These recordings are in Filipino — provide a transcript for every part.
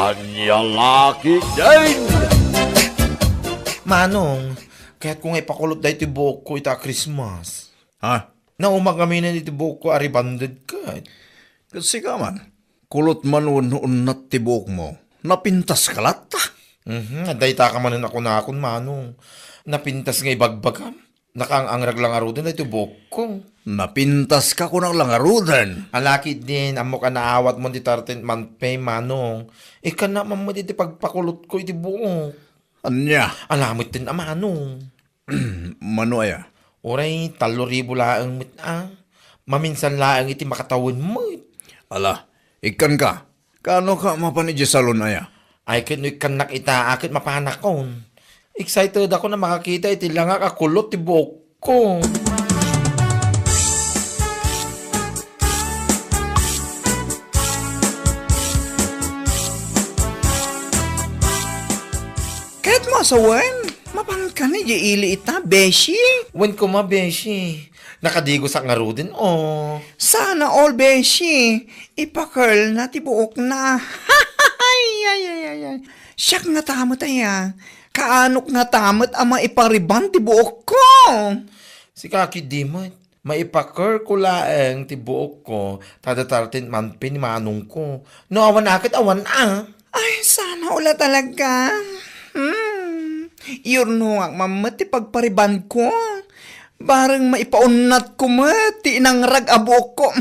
Anyang laki din! Manong, kaya't kung ipakulot da iti buhok ko ita Christmas. Ha? Naumag kami na iti buhok ko aribanded ka. Kasi ka man, kulot man unat tibok mo, napintas ka lata. Adayta ka manan ako na akon, Manong. Napintas nga ibagbagam. Nakaangrag lang aro din iti buhok ko. Napintas ka ko ng langarudan. Alaki din, amo ka naawat mo di 13 month pay, Manong. Ika naman mo di pagpakulot ko iti buhok. Anya, Alamit din, Manong. mano aya? Oray, 3,000 laang mit Maminsan laang iti makatawin mo. Ala, ikan ka. Kano ka mapanidya salon aya? Ay, kan nakita akit mapanakon. Excited ako na makakita iti lang kakulot ti buhok ko. Kahit mo asawan, mapan ka na ili ita, beshi. Wen ko mabeshi. Nakadigo sa ngaro din, oh. Sana all beshi. Ipa-curl na tibuok na. Ay. Siyak nga tamot aya. Kaanok nga tamot ama ipariban tibuok ko. Si Kaki Dimot, maipaker ko laeng ti buhok ko. Tada 13 month pay ni manong ko. No, awan akit, awan Ay, sana ula talaga. Yun ang mamati pagpariban ko. Barang maipaunat ko mati inang rag abok ko.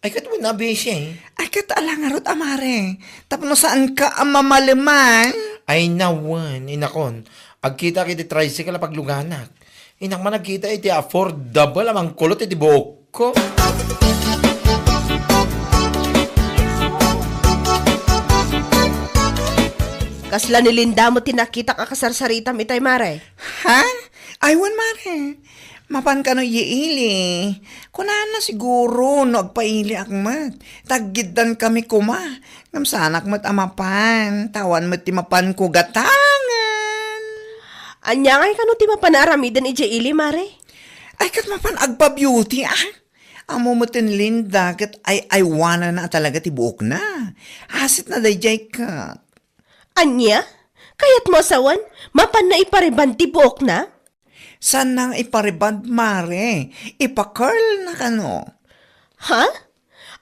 Ay, katawin na beshi, eh. Ay, katalangarot amare. Tapos saan ka ang mamalaman? Ay, nawan, inakon. Agkita kiti tricycle na pagluganak. Inak man nagkita iti affordable amang kulot iti buhok ko. Kasla ni Linda mo tinakita ka kasarsarita mitay mare. Ha? Aywan mare. Mapan ka no yiili. Kunan na siguro no agpaili akmat. Taggidan kami kuma. Ngam sanak mat amapan. Tawan mat timapan ko gatangan. Anya ngay kano ti mapanaramidan ije ili mare? Ay kat mapan agpa beauty Amo matin Linda kat ay aywana na talaga ti buok na. Hasit na dayjay ka. Anya? Kayat mo asawan? Mapan na ipariban ti buok na? San nang ipariband mare? Ipa-curl na kano. Ha?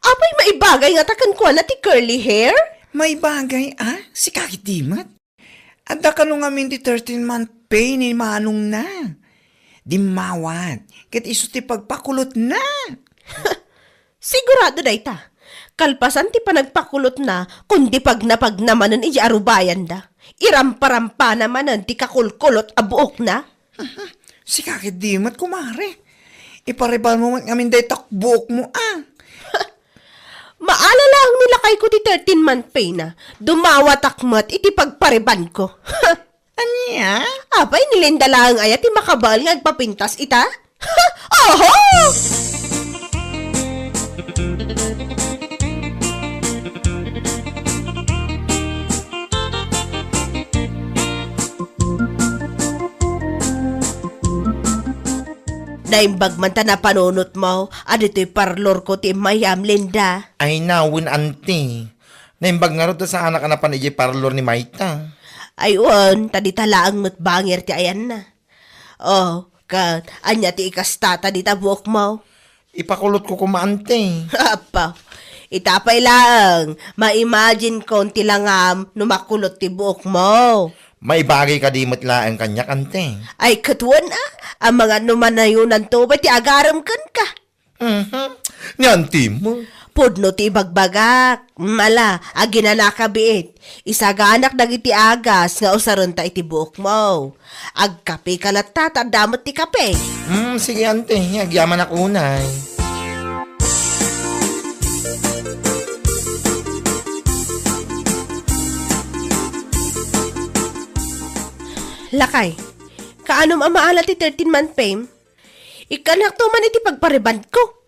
Apay maibagay nga takan ko na ti curly hair? May bagay si Kaki Dimat. Adda ka nung amin di 13-month pay ni Manong na. Di mawat. Kat iso ti pagpakulot na. Sigurado da ita. Kalpasan ti panagpakulot na kundi pag napagnamanan iji arubayan da. Irampa-rampa namanan ti kakulkulot a buok na. Si Kaki Dimat kumare. Iparibal mo amin day takbuok mo Maalala ang nilakay ko ti 13-month pay na. Dumawat akmat iti pagpariban ko. Anya? Apay nilinda lang ayat ti makabal nga agpapintas ita? Oho! Naimbag man ta na panunot mo, adito'y parlor ko ti Mayam Linda. Ay, nawin, ante. Naimbag nga rin sa anak na panijay parlor ni Maita. Ayun, tadi talaang matbangir ti ayan na. Oh, anya ti ikastata di tabuok mo. Ipakulot ko kumaante. Apa, itapay lang. Ma-imagine konti lang numakulot ti buok mo. May bagay ka di matlaan kanyak, ante. Ay, katuan ang mga numanayunan to, ba't ti agaram kan ka? Nyanti mo. Pudno ti bagbagak, mala, aginana ka biit. Isaganak dagiti agas, nga usaron ta iti buok mo. Agkape kalata, tadamot ti kape. Sige, ante. Agyaman ako unay. Lakay, kaanom amaala ti 13-month pay? Ikanak to man iti pagpariban ko.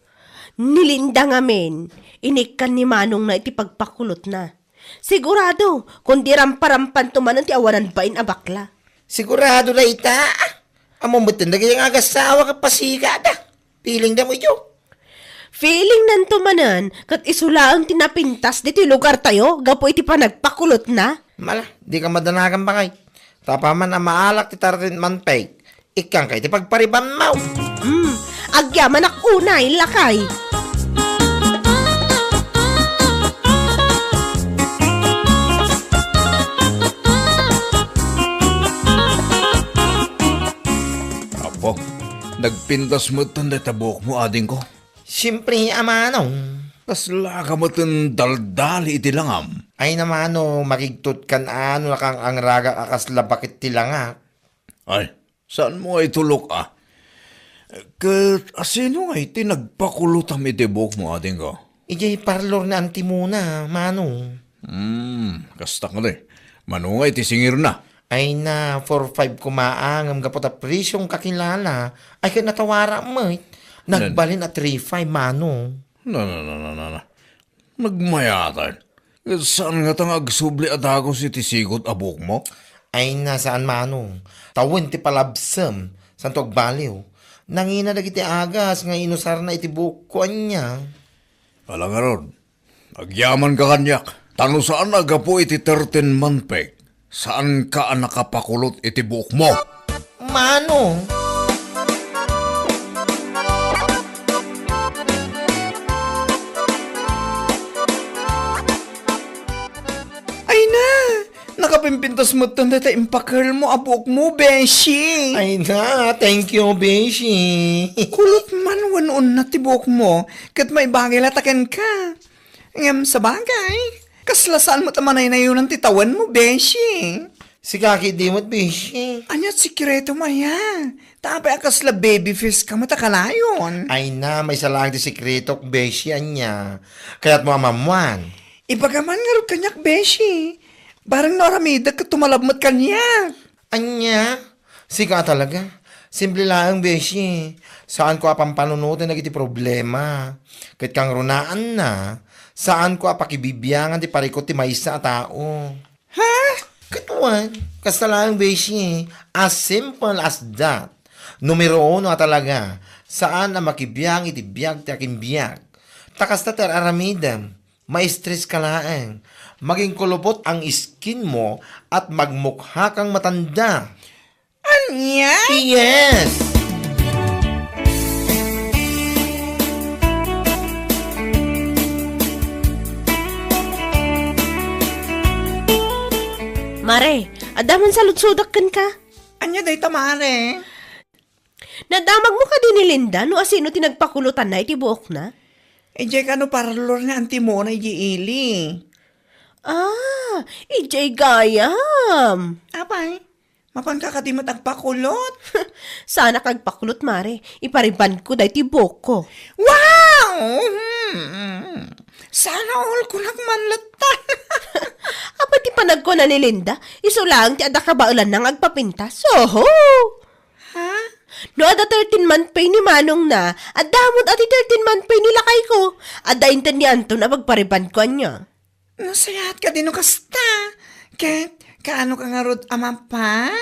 Nilinda ngamin, inikan ni Manong na iti pagpakulot na. Sigurado, kundi ramparampan to man ti awanan bain abakla. Sigurado na ita. Amo mo tinda kayang agasawa ka pasigada. Piling da mo yun. Feeling nanto manan, kat isula ang tinapintas dito lugar tayo, gapo iti pa nagpakulot na. Mala, di ka madanagan pa kay. Tapaman ang maalak ti tartin man pay. Ikang kay ti pagpariban mau. Agyaman ak unay, lakay. Apo, nagpintas mo tanda tabok mo ading ko. Siyempre, amanong. Kasla ka mo tan daldali iti langam. Ay namano, makigtot kan ano nakang ang raga akasla bakit tilanga. Ay, saan mo ay tulok ah? Kat asino nga iti nagpakulutam iti buhok mo ading ko? Ijay parlor na anti muna, manong. Kasta ka de. Manungay iti singir na. Ay na, 4-5 kumaang ang kapot presyong kakilala. Ay ka natawara mo. Nagbalin at 3-5, manong. Na. Nagmayatan. Saan nga tang agsubli at ako si tisigot abok mo? Ay na, saan manong? Tawin ti palabsam. Santog baliw. Nangina na iti agas nga inusar na iti bukuan niya. Alang nga ron, agyaman ka kanyak. Tano saan agapo iti 13 manpek? Saan ka nakapakulot iti buhok mo? Manong? Ay na, nakapimpintas mo tanda ta impakal mo abok mo, Beshi. Ay na, thank you, Beshi. Kulot man wanon na tibok mo, kat may bagay latakan ka. Ngam sa bagay, kaslasaan mo tamanay na yun ang titawan mo, Beshi. Si Kaki Dimot, Beshi. Anyat sikreto maya. Tapay akasla baby face ka matakalayon. Ay na, may salang ti sikreto, Beshi, anya. Kaya't mo amamuan. Ibagaman nga rin kanyak, Beshi. Barang naramida ka tumalabmat kanyak. Anya? Sika talaga. Simple lang, Beshi. Saan ko apang panunutin na iti problema? Kahit kang runaan na, saan ko apakibibiyangan ti parikot ti maysa a tao? Ha? Katuan, kasta lang, Beshi. As simple as that. Numero 1 talaga. Saan na makibiyang iti biyag ti aking biyag? Takasta ter aramidam. Ma-stress ka laeng. Maging kulubot ang skin mo at magmukha kang matanda. Anya? Yes! Mare, adaman sa lutsudak kan ka. Anya day tamare? Nadamag mo ka din ni Linda no asino tinagpakulutan na iti buok na? Ejay ka no parlor nga anti mo na ili. Ah, ijay gayam. Apay, mapan ka kati matagpakulot. Sana kagpakulot, Mare. Ipariban ko dahi ti buok ko. Wow! Sana all ko nagmanlatan. Apa ti panag ko na ni Linda? Iso lang ti ada kabaulan nang agpapintas. Oho! Ha? No, ada 13-month pay ni Manong na, at damot ati 13-month pay ni lakay ko. Ada intindihan to na magpariban ko niya. Nasayat ka din no kasta. Ket, kaano ka nga rod amapan?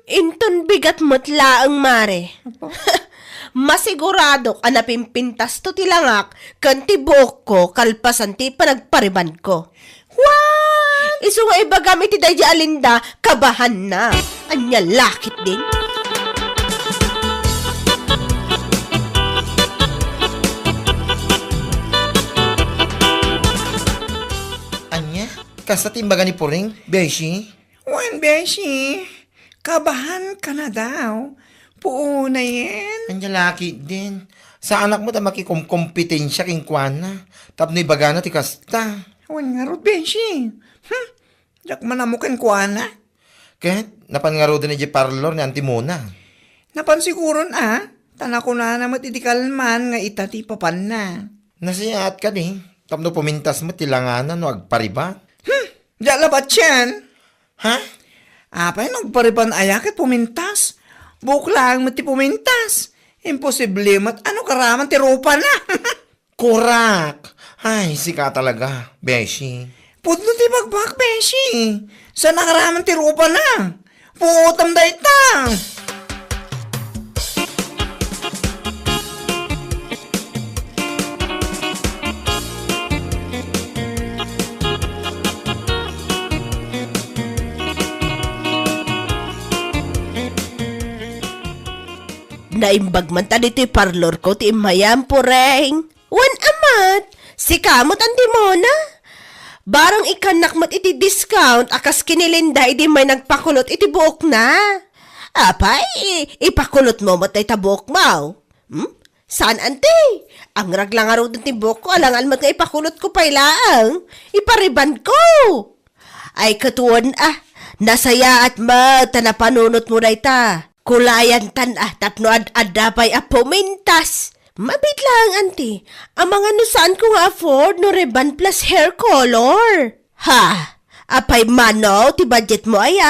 Inton bigat mo't laang, Mare. Masigurado ka na pimpintas to tilangak, kan ti buok ko, kalpasan ti panagpariban ko. What? Iso nga iba gamit ti Dayja Alinda, kabahan na. Anya lakit din. Anya? Kasta timbaga ni Puring, Beshi? Wen, Beshi, kabahan ka na daw. Puuna yan. Anya laki din. Sa anak mo ta makikumpetensya king kuana. Tapno ibaga na ti kasta. Wen nga rod, Beshi. Jak manamukan ko na. Kahit napangaro din ni parlor ni Antimona. Napansiguron Tanako na naman itikalman nga itati papan na. Nasiyaat ka di. Tapno pumintas mo tilanganan no agpariba. Diyan labat yan. Ha? Apay, nagpariban ayakit pumintas. Buklang mati pumintas. Imposible mat ano karaman ti rupa na. Kurak! Ay, sika talaga, Beshi. Pudno ti bagbak, Beshi. Sa nakaraman ti rupa na. Puutam da ita. Naimbag man ta dito'y parlor ko ti imayam poreng. Wan amat, si kamot ang timona. Barang ikanak mat iti discount, akas kinilinda iti may nagpakulot iti buok na. Apay, ipakulot mo mat ay tabuok mo. Saan ante? Ang raglang araw ng tibok ko, alangan mat nga ipakulot ko pailaang. Ipariban ko. Ay katuon nasaya at tanapanunot mo na ita. Kulayan tan tapno ad-adapay pumintas. Mabit lang, auntie. Ang mga nusaan ko nga afford no ribbon plus hair color. Ha? Apay mano, ti budget mo ay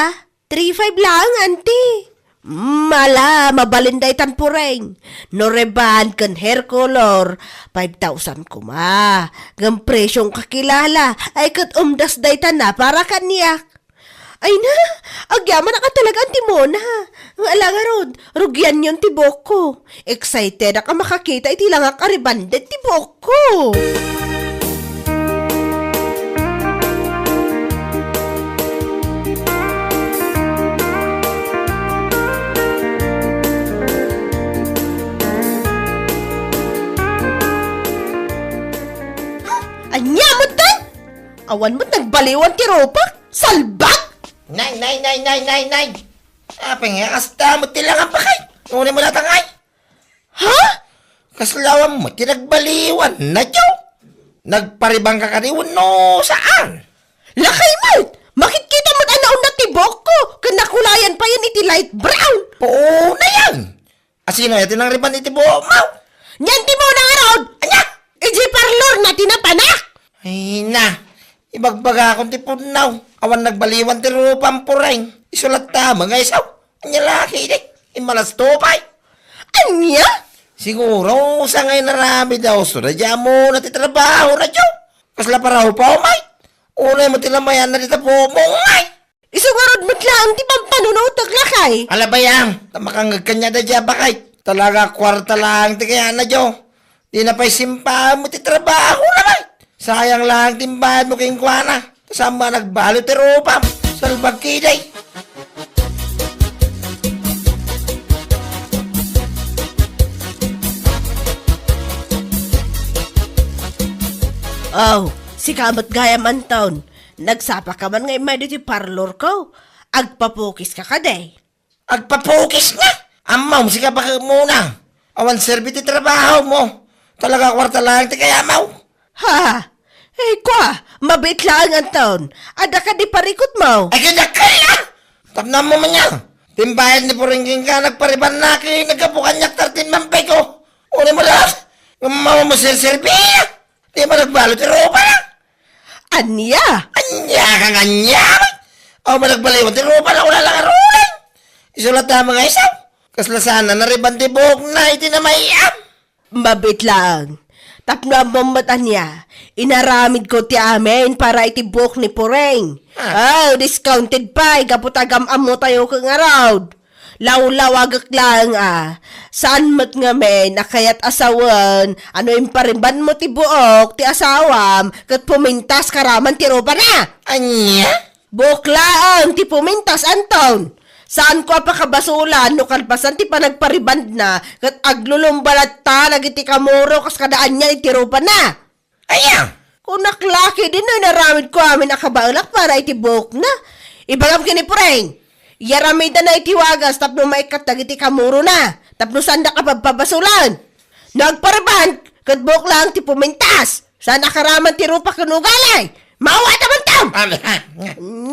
3,500 lang, auntie. Mala, mabalinday tan pureng. No ribbon kan hair color, 5,000 kuma. Ngam presyong kakilala, ay kat umdas day tan na para kaniyak. Ay na, agyaman na ka talaga ang timona. Ang alanga rod, rugyan yun tibok ko. Excited na ka makakita, iti lang ang karibandet tibok ko. Anya mo tan? Awan mo't nagbaliwan ti ropak? Salbak! Nay! Apa nga, kasta mo tilangan pa kay. Ngunit mo natangay. Ha? Kaslawan mo, tinagbaliwan na Diyo. Nagparibang ka kaniwan no saan? Lakay mo! Makikita mo't anaon na tibok ko! Kanakulayan pa yan iti light brown! Oo na yan. Asino yatin ang riban iti buo mo? Nyan ti mo na nga rod! Anya! Iji parlor na tinapanak! Ay na, ibagbaga akong tipunaw. Awan nagbaliwan ti rupang pureng. Isulat ta mga isaw. Anya laki di. Imalas tupay. Anya? Siguro sa ngayon narami daw. So nadya mo na titrabaho na Diyo. Kasla paraw pa umay. Unay mo tilamayan na dita po mungay. Isugarod mo't lang ti pampanunaw taglakay. Alabayang, tamakang kanya da dya bakay. Talaga kwarta lang ti kaya na Diyo. Di na pa'y simpa mo ti trabaho naman. Sayang lang timbahan mo kayong kwana. Kasama nagbalo ti rupam. Salbag kiday. Oh, si kamot gayam anton. Nagsapa ka man ngay may dito parlor ko. Agpapukis ka day. Agpapukis na. Amaw, sika pa ka muna. Awan serbi ti trabaho mo. Talaga kwarta lang ti kaya maw. Ha? Eh, kwa, mabit lang anton. Ada ka di parikot mo. Ay kaya kaya. Tapna mo man yan. Timbayan ni Puringking ka nagpariban na kayo nagkapukanyak 13 mampay ko. Uli mo lang. Yung mama mo serbi. Di mo nagbalo ti ropa na. Anya? Anya kang anya. O mo nagbaliwan ti ropa na wala lang arulan. Isulat na mga isaw. Kasla sana nariban ti buhok na iti na mayam. Mabit lang. Tapno ang mamata niya. Inaramid ko ti amin para itibok ni Poreng. Oh, discounted pa. Kaputagam amo tayo kang araw. Law-lawagak lang Saan mat nga men, nakayat asawan. Ano yung pariban mo ti buok, ti asawam. Kat pumintas karaman ti roba na. Anya? Buklaan, ti pumintas anton. Saan ko pa kabasulan, no kalpasan ti panagpariband na, kat aglulumbalat ta, nagiti kamuro, kas kadaan niya itirupan na. Aya? Kung naklaki din na naramid ko amin akabalak para itibok na. Ibagam kini Poreng. Yaramid na itiwagas, tapno maikat nagiti kamuro na. Tapno sanda ka pabasulan. Nagpariband, kat buk lang ti pumintas. Saan nakaraman ti rupa kanugalay. Mawa naman tam!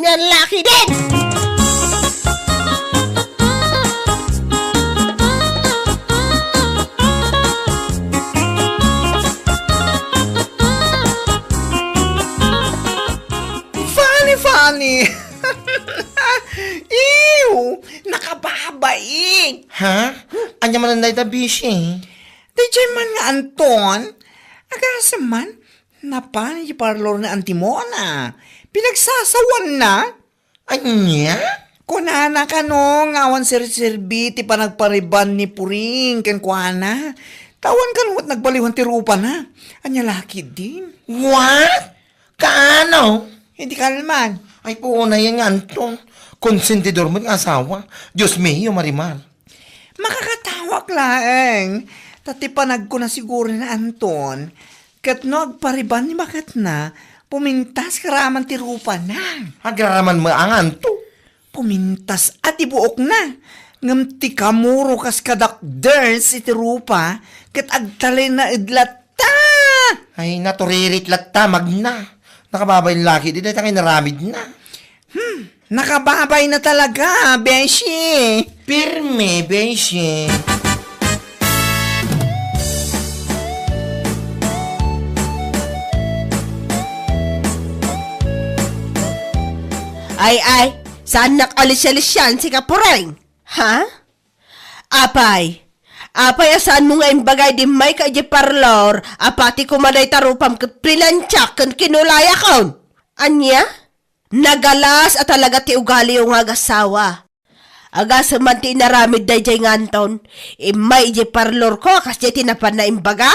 Yan laki din! Funny. Ew, nakababaing. Ha? Anya man ang dayta busy. DJ man nga Anton, agasaman, napan yung parlor na Antimona. Pinagsasawan na. Anya? Kunana ka no, ngawan sir-serbi, ti pa nagpariban ni Puring, ken kuana. Tawan ka no, nagbaliwan ti rupa na. Anya laki din. What? Kaano? Hindi kalman. Ay po na yan Anton. Konsentidor mo ng asawa. Diyos mío, Marimar. Makakatawa Awak laeng. Tatipanag ko na siguro na Anton. Kat no agpariban ni makat na, pumintas karaman ti rupa na. Agraraman mo ang anto. Pumintas at ibuok na. Ngam ti kamuro kas kadakders iti rupa, kat agtalay na idlata. Ay, naturirit latta, magna. Nakababay yung laki, di na tayo naramid na. Nakababay na talaga, Beshi. Pirme, beshi. Ay, saan nakalis-alis yan si Kapureng? Ha? Apay, asaan mo nga imbagay di may ka di parlor, apati kumanay tarupam kat prinantsak kan kinulaya kaon. Anya? Nagalas at talaga ti ugali yung agasawa. Agas man ti naramid da jay nganton, imay di parlor ko kasi tinapan na imbaga?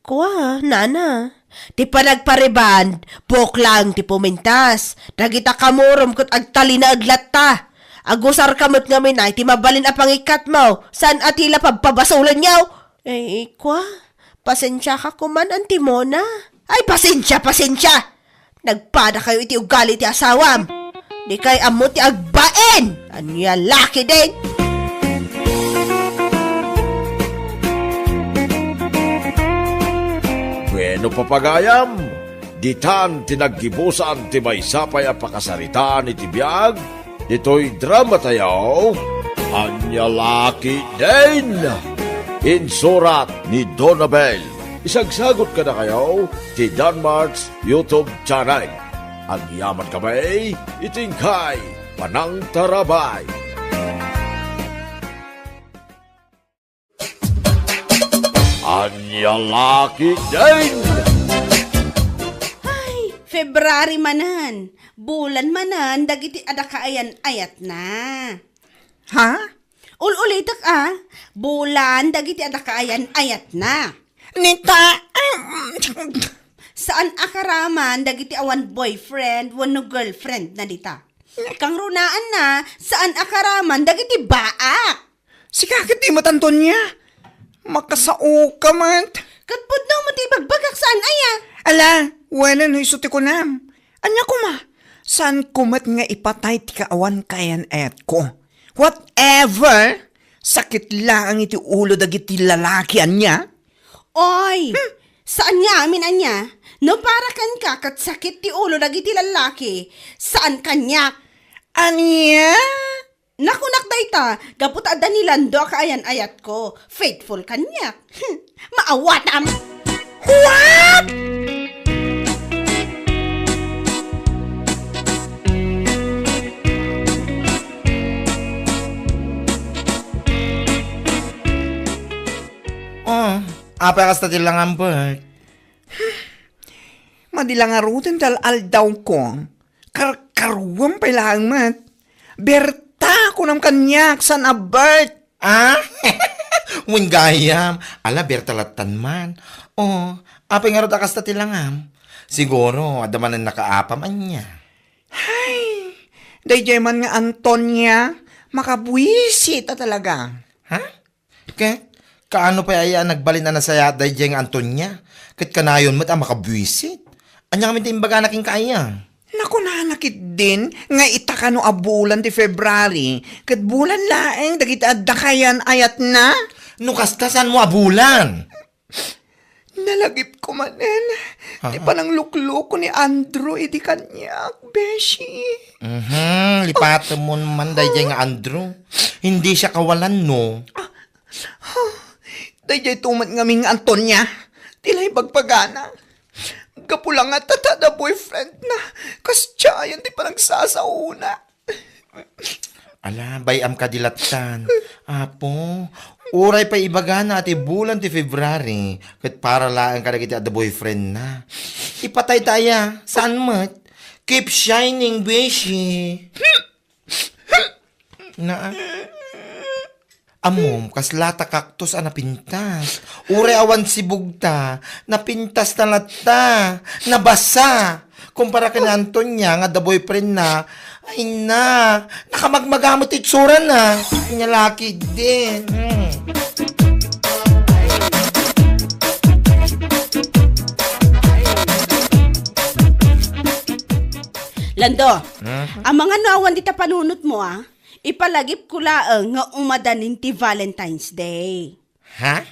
Kuha, nana. Ti panagpariban, pok lang ti pumintas. Nagita kamurom kat agtali na aglat ta. Agusar kamot nga minay, ti mabalin a pangikat mo. San atila pagpabasulan niyaw? Kwa, pasensya ka kuman, anti Mona. Ay, pasensya! Nagpada kayo iti ugali ti asawam. Di kay amo ti agbaen. Anya laki din. Bueno papagayam, ditan tinaggibusan ti may sapay a pakasaritaan iti biyag, ito'y drama tayo, Anya Laki din! Insurat ni Donabel. Isagsagot ka na kayo ti Danmarks YouTube channel. Ang yaman kamay, itingkay, panang tarabay. Anya Laki din! February manan, bulan manan, dagiti adakaayan ayat na. Ha? Ulitak bulan dagiti adakaayan ayat na. Nita, Saan akaraman dagiti awan boyfriend, wano girlfriend na dita. Kang runaan na, saan akaraman dagiti baak. si kakit di matanton niya. Makasao ka man. Katpud daw matibagbagak saan aya. Ala, wala no isuti ko nam. Anya ko ma, saan kumat nga ipatay ti kaawan kayan et ko. Whatever, sakit lang ang iti ulo dagiti lalaki anya. Oy, saan niya amin anya? No para kan ka kat sakit ti ulo dagiti lalaki. Saan kanya? Anya? Nakunak dayta, gaput adda ni Lando kaayan ayat ko. Faithful kanya. Maawat am. What? Oh, apa kas tati lang ang bird? Madilang arutin tal aldaw ko. Karkaruam pa lang mat. Berta ko ng kanyak san abert. Ah? Wingayam. Ala, bertalatan man. Oh, apa nga ro kas tati lang am? Siguro, adaman ang nakaapam anya. Dayjay man nga Antonia, makabuisit ta talaga. Ha? Ket, kaano pa aya nagbalin na saya dayjay nga Antonia? Ket kanayon met ang makabwisit. Anya kami timbaga naking kaya. Naku nanakit din, nga itaka no abulan ti February, kat bulan laeng, dagiti adakayan ayat na. No kastasan mo abulan. Nalagip ko manen, di pa nang lukluk ko ni Andrew, iti kanyak, Beshi. Lipatan mo naman dayjay nga Andrew. Hindi siya kawalan no. Dayjay tumat ngaming Antonia, tilay bagpagana. Kapulang nga tatada boyfriend na, kasyayan di pa nagsasauna. Ala, bayam ka dilatan. Apo, uray pa ibaga na ati bulan ti February. Kat para lang ka na kita the boyfriend na. Ipatay taya. Saan mat? Keep shining, beshi. Na. Amom, kas lata kaktos a napintas. Uray awan sibugta. Napintas na lata. Nabasa. Kumpara ka na Antonia, nga the boyfriend na, ay na, nakamagmagamot itsura na. Kanya laki din. Lando, ang mga nawan dita panunot mo ipalagip ko laang nga umadanin ti Valentine's Day. Ha?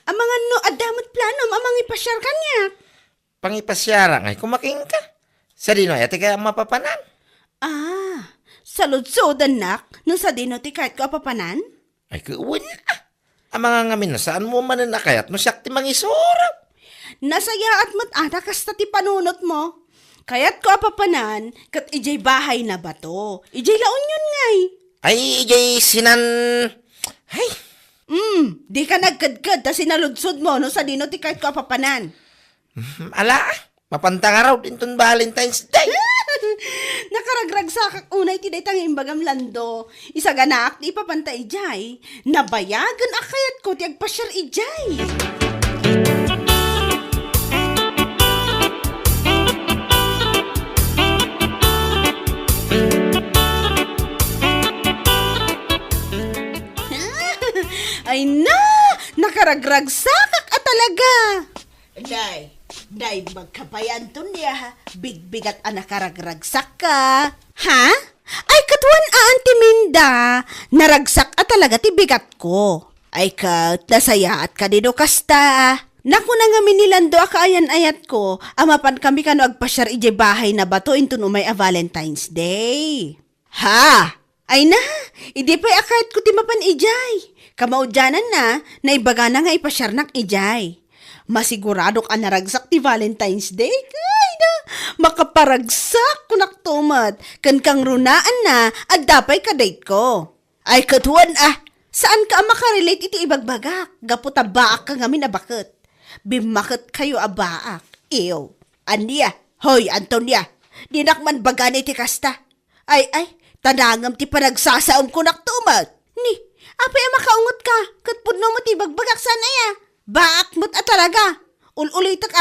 Ang mga no adamot planom amang ipasyar kanya. Pangipasyara ngay, kumaking ka. Sa dino, ate ka mapapanan. Salud-sodan nak, no sa dino ti kahit ko apapanan? Ay, kuwan na. Ang mga ngamin na saan mo mananakayat mo siyak ti mangisurap. Nasaya at mat kasta ti panunot mo. Kaya't ko apapanan, kat ijay bahay na ba to? Ijay laon yun ngay. Ay, ijay sinan... Ay, Di ka nagkadkad ta sinaludsod mo no sa dino ti kahit ko apapanan. ala, mapantang araw din ton Valentine's Day. Nakaragrag sa unay ti daytang imbagam Lando. Isa ganak ti ipapanta ijay. Nabayagan akayat ko ti agpasyar ijay. Ay na! Nakaragrag sakak at talaga! Day, magkabayan to niya, bigbigat ang nakaragragsak ka. Ha? Ay, katuan Auntie Minda, naragsak at talaga ti bigat ko. Ay kat, nasaya at kanino kasta. Naku na nga minilando akaayan-ayat ko, amapan kami kano agpasyar ije bahay na bato intun umay a Valentine's Day. Ha? Ay na, hindi pa akayat ko ti mapan ijay. Kamaudyanan na ibaga na nga ipasyar nak ijay. Masigurado ka naragsak ti Valentine's Day. Ay na, makaparagsak kunak tumat. Kan kang runaan na, at dapay ka date ko. Ay katuan saan ka makarelate iti ibagbagak? Gaputa baak ka ngamin na bakit? Bimakit kayo abaak. Ew, Ania, hoy Antonia, dinakman baga iti kasta. Ay, tanangam ti panagsasaom kunak tumat. Ni, apay makaungot ka, katpudno mo ti bagbagak sana ya. Baak mo't talaga. Ulitak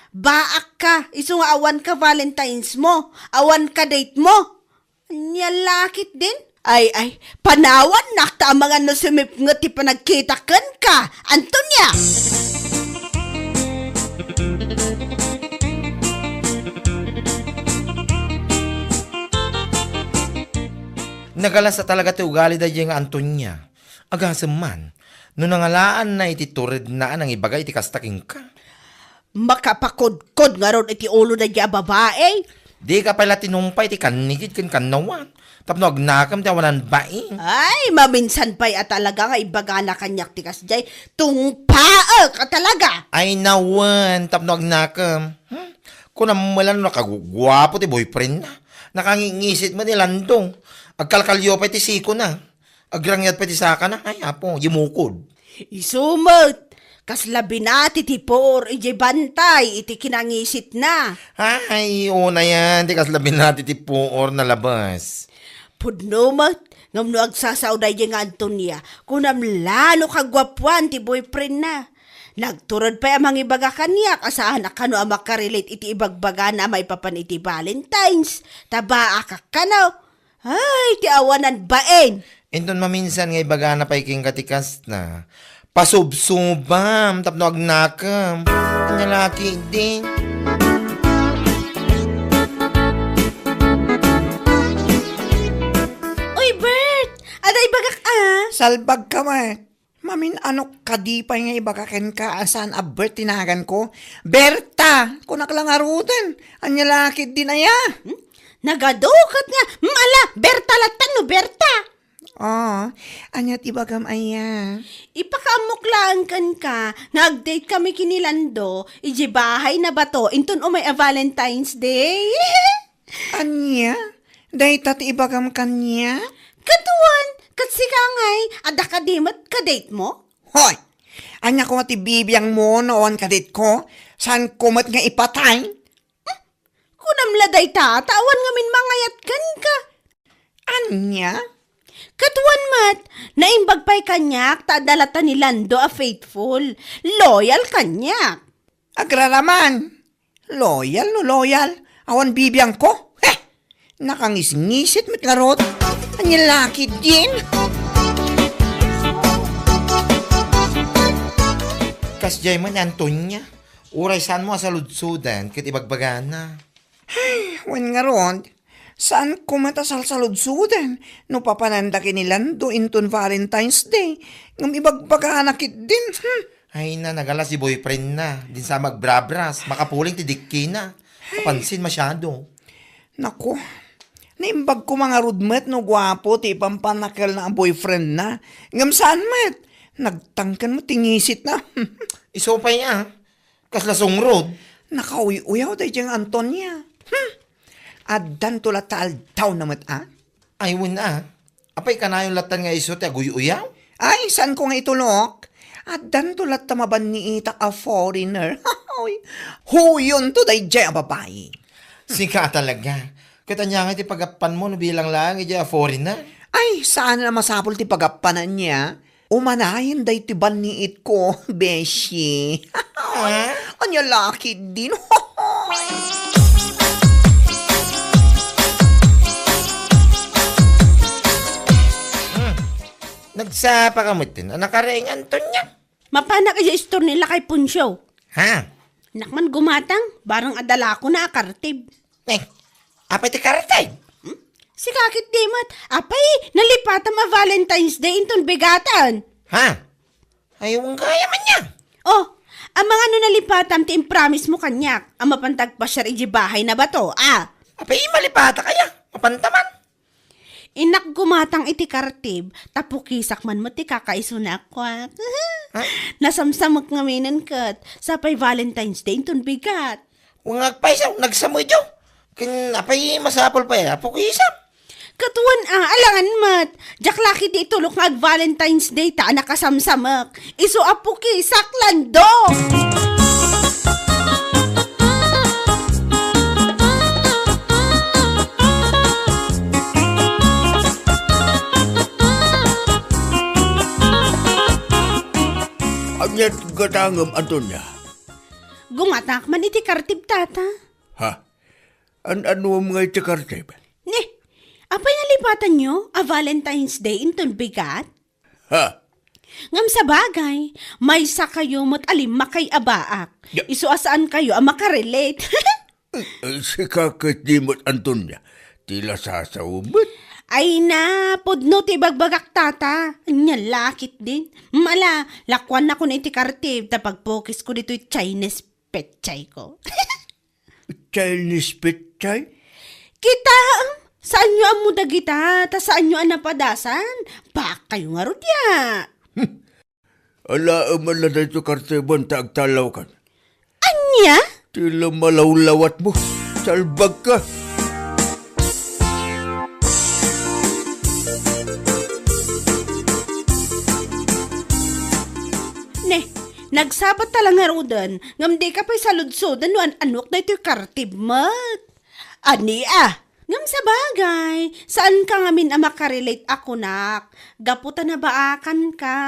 baak ka, iso nga awan ka Valentine's mo, awan ka date mo. Nyalakit din. Ay, panawan nakta ang mga nasumip nga ti panagkitakan ka, Antonia! Nagalas sa talaga ti ugali da nga Antonia. Agasam man, no nangalaan na iti turid na ang ibagay iti kastaking ka. Makapakod-kod nga ron iti ulo na diya babae. Di ka pala tinumpay iti kanigid kan kanawan. Tapno agnakam ti awanan baing. Ay, maminsan pa'y talaga nga ibaga na kanyak tikas jay. Tungpaak at talaga. Ay nawan, tapno agnakam. Kung namulan nakagugwapo ti boyfriend na. Nakangingisit mo ni Landong. Agkalkalyo pa ti siko na. Agrangyat pa ti saka na. Ay apo, yumukod. Isumot. Kaslabi na ti tipor, ije bantay, iti kinangisit na. Ay, una yan. Di kaslabin natin ti puor na labas. Pudnomat, ngam no agsasauday nga Antonia, kunam lalo kagwapuan ti boyfriend na. Nagturod pa amang ibaga kaniya, kasaan akano ang makarelate iti ibagbaga na may papan iti Valentine's. Taba akakanaw. Ay, ti awanan baen. Enton maminsan nga ibaga na paiking katikas na. Pasubsubam, tapno agnakam. Ang laki din. Uy, Bert! Aday bagak Salbag ka man. Mamin ano kadipay nga ibakaken ka asan abert tinagan ko. Berta! Kunak lang arutan. Anya lakit din aya. Nagadukat nga. Ala, Berta latan no, Berta! Anyat ibagam aya. Ipakamuklaan kan ka, nag-date kami kinilando, iji bahay na ba to, intun umay a Valentine's Day? Anya? Day tati ibagam kanya? Katuan, katsikangay, ada ka dimat ka-date mo? Hoy! Anya ko matibibiyang mo noon kadit ko? San kumat nga ipatay? Kunam laday ta, tawan ngamin mangayat kan ka. Anya? Katuan mat, naimbagpay kanyak, tadalata ni Lando a faithful, loyal kanyak. Agraraman. Loyal no loyal. Awan bibiyang ko? Nakangis-ngisit met ngarot. Anya laki din. Kasjay man, Antonia. Uray saan mo sa ludsudan, kit ibagbagan na. Wan ngarot. Saan ko matasal sa ludsudan? No papananda kinilando inton Valentine's Day. Ngam ibagbaga nakit din. Ay na, nagala si boyfriend na. Din sa magbrabras, makapuling tidikki na. Kapansin masyado. Naku, naimbag ko mga rudmet no gwapo ti pampanakal na ang boyfriend na. Ngam saan met? Nagtangkan mo tingisit na. Isopay ah. Kaslasong road. Nakauy-uyaw day diyang Antonia. Addan tula taal daw namat Ay, wala. Apay ka na yung latan nga iso, te aguy-uyaw? Ay, saan ko nga itulok? Addan tula tamaban ni itak a foreigner. Huyon to day diyang babae. Sika talaga. Kita niya nga ti pagapan mo no bilang lang, ija foreigner. Ay, saan na masapol ti pagapanan niya? Umanahin day ti baniit ko, beshi. Anya laki din. Nagsapa ka mo tin, nakaraing Antonia. Mapana ka sa store nila kay Punsyo. Ha? Nakman gumatang, barang adala ko na akartib. Apay ti karatay? Si kakit dimat, apay, nalipatan ma Valentine's Day inton bigatan. Ha? Ayaw kaya man niya. Oh, ang mga nalipatan ti promise mo kanyak, ang mapantagpa siya rin bahay na ba to, Apay malipata kaya, mapantaman. Inak gumatang iti kartib, tapukisak man mo ti kakaisunakwak. Nasamsamag ngaminan kat, sapay Valentine's Day inton bigat. Kung agpay siya, nagsamudyo. Kin apay masapol pa ya, pukisap. Katuan alangan mat. Jak laki di itulok nga Valentine's Day ta nakasamsamak. Iso apuki saklando. Anyat gadangam, Antonia. Gumatak man iti kartib tata. Ha? Ano mga itikartib? Apay nalipatan nyo a Valentine's Day inton bigat? Ha? Ngam sa bagay, may sa kayo mo't alim makay abaak. Ya. Iso asaan kayo ang makarelate. Si kakit di mo't, Antonia. Tila sasawbat. Ay na, podno ti bagbagak tata. Anya lakit din. Mala, lakwan na ko na iti kartib tapag pokis ko dito Chinese petchay ko. Chinese petchay? Kita, saan nyo ang muda kita? Ta saan nyo ang napadasan? Baka kayo nga rodya. Ala, amala na ito kartibon taagtalaw kan. Anya? Tila malawlawat mo. Salbag ka. Nagsabat talang nga rodan, ngam di ka pa'y saludsodan no anok na ito kartib mat. Ani ngam sa bagay, saan ka ngamin ang makarelate ako nak? Gaputa na baakan ka.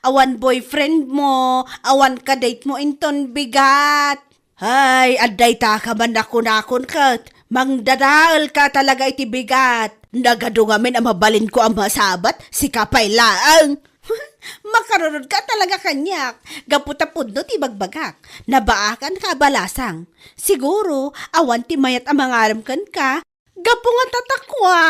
Awan boyfriend mo, awan ka date mo inton bigat. Hay, aday ta ka man nakon kat. Mangdadaal ka talaga iti bigat. Nagado ngamin ang mabalin ko ang masabat, si kapay laang. Makarunod ka talaga kanyak. Gaputa pudno ti bagbagak. Nabaakan ka balasang. Siguro, awan ti mayat ang mangaram kan ka. Gapo nga tatakwa.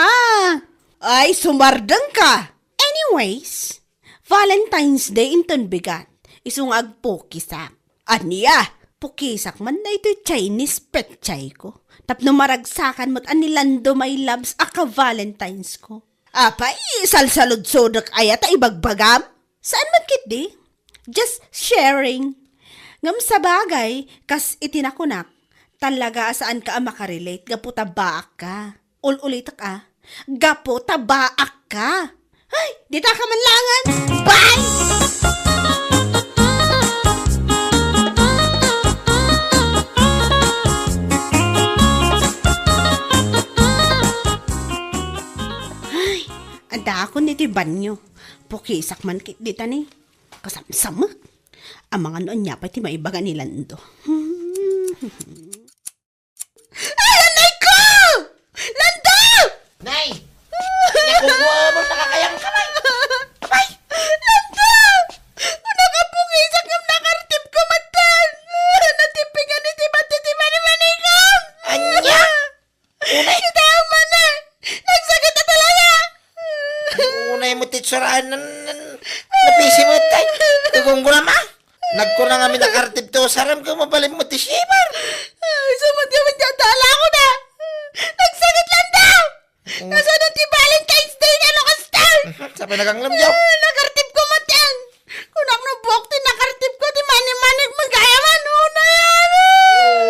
Ay, sumardang ka. Anyways, Valentine's Day inton bigat. Isung agpukisak. Aniya, pukisak man na ito Chinese petchay ko. Tapno maragsakan mo't anilando my loves aka Valentine's ko. Apay, salsalod-sodok ayata ibagbagam. Saan man kit di? Just sharing. Ngam sa bagay, kas itinakunak, talaga saan ka ang makarelate, gapo tabaak ka. Ul-ulitak gapo tabaak ka. Ay, di ta ka manlangan. Bye! Anda ako niti banyo. Pukisak man kit dita ni. Kasamsama. Ang mga noon niya pa ti maibaga nilando. Ay, anay ko! Lando! Nay! Nakukuha mo, nakakayang kamay! Abay! Lando! Nakapungisak yung nakartip ko matan! Natipingan ni Tiba ni Manikam! Anya! Unay! Tama na! Nagsakit na talaga! Unay mo titsuraan napisi mo tay. Tugong ko naman. Nagkurang kami nakartip to. Saram ko mabalim mo tisibar. Sumad ka man dyan, tala ko na! Nagsakit lang daw! Kasunod ti Valentine's Day na lokastal! Sa pinaganglamyaw. Nakartip ko matan! Kunak na buhok ti nakartip ko ti mani-manig magayaman! Una yan!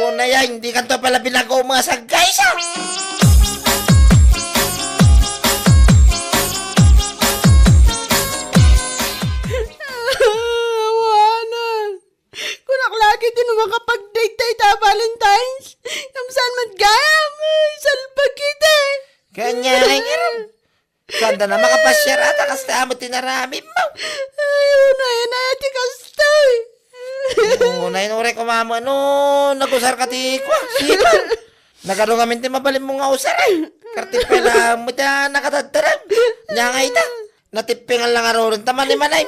Unay ay, hindi ka to pala pinagaw mga sagay sa. Awanan! Kunak lagi din makapag-date tayo ta Valentine's! Kamsaan magayam! Salpag kita! Kanya ay kiram. Sanda na makapasyar ata kasta mo tinarami mo. Ayun na yun ay ati kastoy! Unay nure ko mama no. Nagusar ka ti kwa. Sibar. Nagano kami ti mabalim mo nga usar ay. Kartip pala mo ta nakatataram. Nya nga ita. Natipingan lang aroon taman ni manay.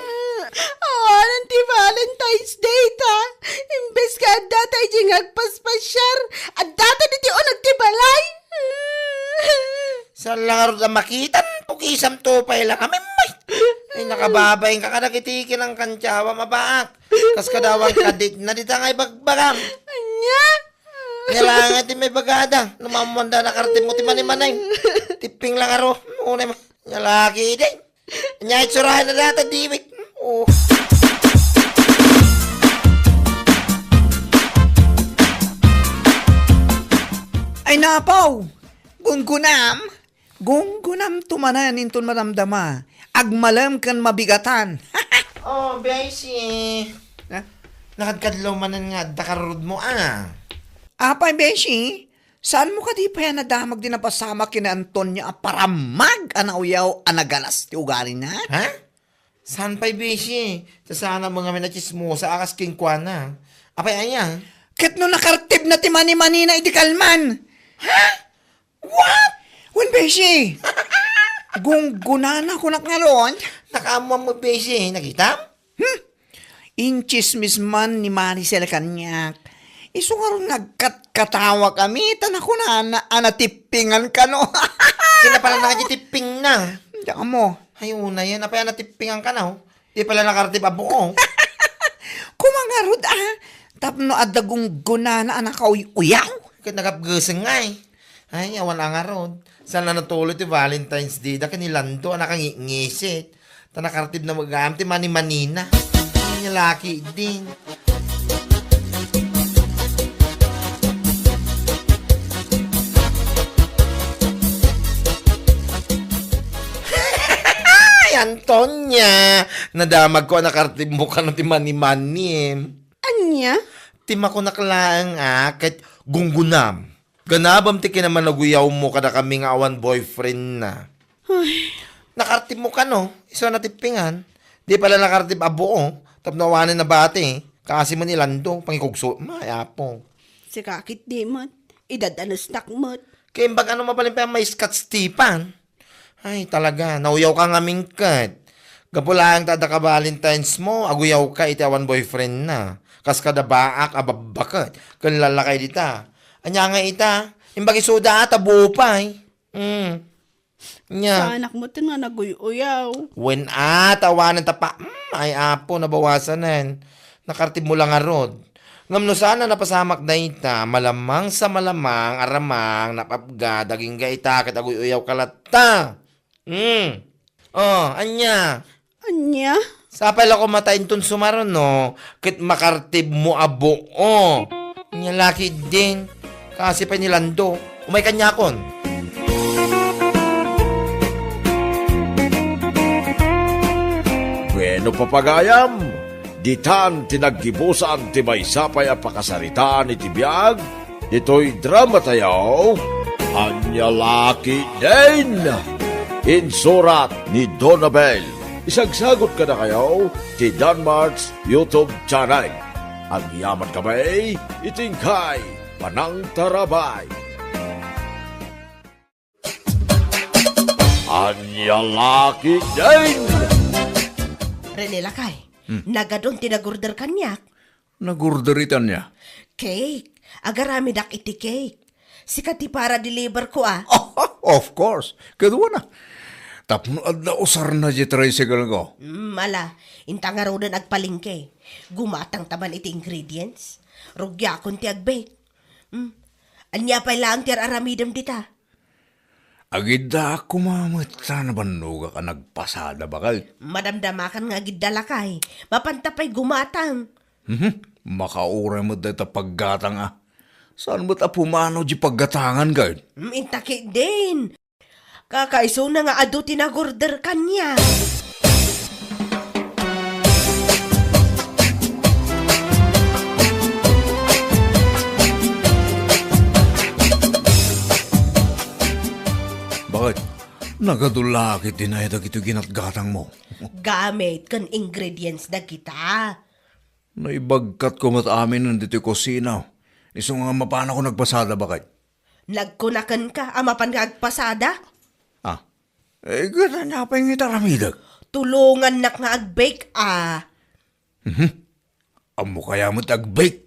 Awanan ti Valentine's Day ta! Imbes ka data iti ngagpaspasyar at data niti o nagtibalay! Sa lang na makitan, pukisam to pa ilang kami may. Ay nakababayin ka kadakitikin ang kantyawa mabaak. Kas kadawang kadik na dita ngay bagbagam. Anya? Nilangan ti may bagada. Numamanda na kartim mo ti manimanay. Tipping lang aro. Unay mo. Nalaki din. Anya itsurahan na data diwik. Oh. Ay napaw! Gunggunam tumanan inton maramdama. Agmalam kan mabigatan. Oh, Besi. Ha? Nakadkadlaw manan nga dakarod mo Apay, Beshi, saan mo ka di pa yan nadamag din na pasama kina Antonia paramag anauyaw anagalas ti ugali na? Ha? Saan pa'y Besi? Sa sana mga minachismosa akas king kwana. Apay anya? Ket no nakartib na ti mani-mani na iti kalman. What? Wen, Beshi, gunggunana ko nakngalon. Nakaamuan mo Besi. Nakita? Inchismis man ni Maricel kanyak. Iso nga ron nagkatawa kami, tanako na anatipingan ka no. Kina pala nakajitiping na. Diyan mo. Ayun na yan. Apay natipingan ka na. Di pala nakartip abo. Kumangarod tapno adagong gunana anak uyaw. Kaya nagapgasang nga eh. Ay, awan ang arod. Saan na natuloy ti Valentine's Day? Da kanilando, anak ang ngisit. Tanakartib na mag-aam ti mani-manina. Ay, laki din. Ay, Antonia! Nadamag ko nakartib mo ka no ti mani-mani. Anya? Tima ko nakalaang kahit gunggunam. Ganabam ti kinamanaguyaw mo kada kaming awan boyfriend na. Nakartib mo ka no? Iso natipingan. Di pala nakartib abo tapnawanan na bate. Kasi mo nilando. Pangikugso. Mayapo. Si kakit di mat. Idadanas nakmat. Kaya bag ano mabalin pa may skat stipan. Ay talaga. Nauyaw ka nga mingkat. Gapulang tada ka Valentine's mo. Aguyaw ka iti awan boyfriend na. Kas kada baak ababakat. Kan lalakay dita. Anya nga ita, imbagi soda ata buo pa eh. Nya. Sa anak mo nga naguyaw. When tawanan tapa, ay apo, nabawasanan. Nakartib mo lang arod. Ngam no sana napasamak na ita, malamang sa malamang, aramang, napapga, daging ga ita, kitaguyaw kalata. Oh, anya. Anya? Sapay lang ko matain ton sumaron, no? Kit makartib mo abo, Nya laki din. Kasi pa nilando. Umay kanya kon. Bueno papagayam, ditan tinaggibusan ti maysapay a pakasaritaan iti biyag, ito'y drama tayo, Anya Laki din. Insurat ni Donabel. Isagsagot ka na kayo ti Danmarks YouTube channel. Ang yaman kamay, itingkay, panang tarabay. Anya laki din. Rene Lakay, nagadon tinagurder kanyak. Nagurderitan niya. Cake. Agarami dak iti cake. Sikat ti para deliver ko ah. Of course. Kadwa na. Tapno adda usar na di tricycle ko. Mala, intang nga rin agpalingke. Gumatang taban iti ingredients. Rugya kon ti agbake. Anya pa lang ti aramidam dita. Agida ako mamata na banuga ka nagpasada bakal. Madamdamakan nga gidalakay. Mapantapay gumatang. Makaura mo dito paggatang ah. Saan mo't apumano di paggatangan gayud? Intaki din. Kakaiso na nga ado tinagurder kanya. Bakit? Nagadulaki din na ito ginatgatang mo. Gamit kan ingredients na kita. Naibagkat ko mat amin nandito kusina. Iso nga mapana ko nagpasada bakit? Nagkunakan ka, amapan ka agpasada. Ah, gana na pa yung itaramidag. Tulungan nak nga agbake ah. Amo kaya mo't agbake.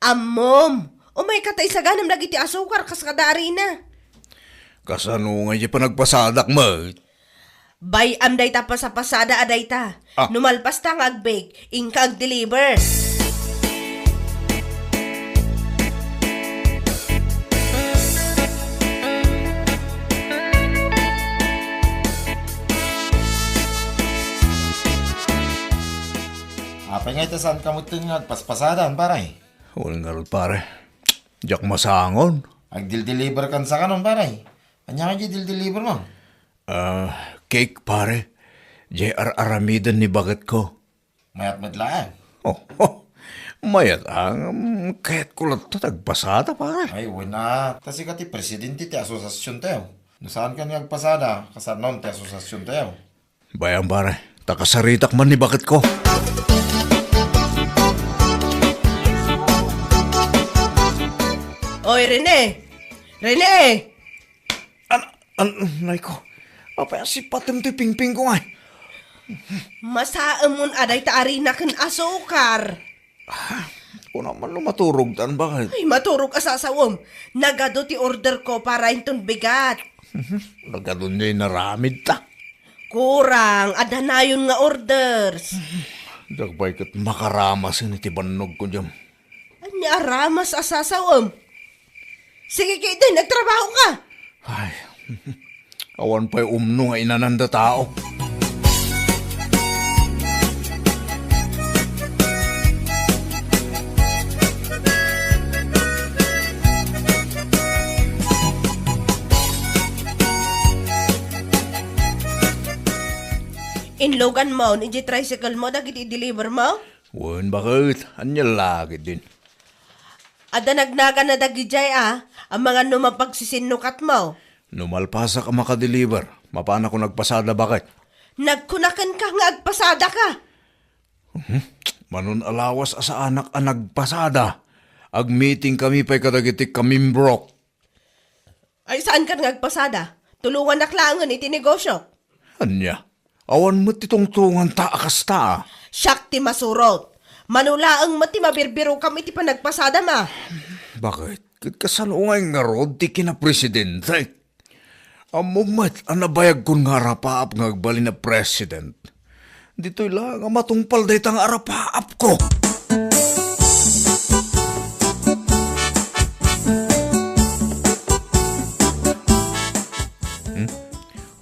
Amom, umay katay sa ganam nagiti asukar kas kadari na. Kasano nga di pa nagpasadak mo? Bay am dayta pa sa pasada adayta. Ah. Numalpas ta nga agbake, ingka ag-deliver. Apay nga ito saan kamuting agpaspasadan, paray. Walang ngarot pare. Diyak masangon. Agdil-deliver kan sa kanon, paray. Anya nga dil-deliver mo? Cake pare. J.R. Aramidan ni bagat ko. Mayat madlaan. Mayat ang kahit ko lang ito nagpasada pare. Ay, wala. Kasi ka ti presidente ti asosasyon tayo. Nasaan ka nagpasada? Kasanon ti asosasyon tayo. Bayan pare. Takasaritak man ni bagat ko. Oy, Rene! Rene! Nay ko. Apa si patim ti pingping ko nga. Masaamon aday taari na kan asukar. Kung naman lumaturog tan bakit? Ay, maturog asasawom. Nagado ti order ko para inton bigat. Nagadun niya naramid ta. Kurang, adhanayon nga orders. Dagbay kat makaramasin iti banog ko dyan. Anya ramas asasawom. Sige kayo din, nagtrabaho ka. Ay, awan pa'y umno nga inananda tao. Inlogan mo, ni tricycle mo, dagiti i-deliver mo? Wan bakit? Anya lagi din. Ada nagnaga na dagijay ang mga numapagsisinnukat mo. Numalpasa ka makadeliver. Mapana ko nagpasada bakit? Nagkunakan ka nga agpasada ka. Manon alawas sa anak ang nagpasada. Ag-meeting kami pa'y kadagitik kamimbrok. Ay, saan ka nga agpasada? Tulungan na klangan iti negosyo. Anya? Awan mo titungtungan taakas ta. Siyak ti masurot. Manulaang mati mabirbiro kami ti panagpasada ma. Bakit? Kasano nga rod ti kina-presidente? Amumat, ang nabayag kong nga arapaap nga agbali na president. Dito'y lang ang matungpal dahi tang arapaap ko.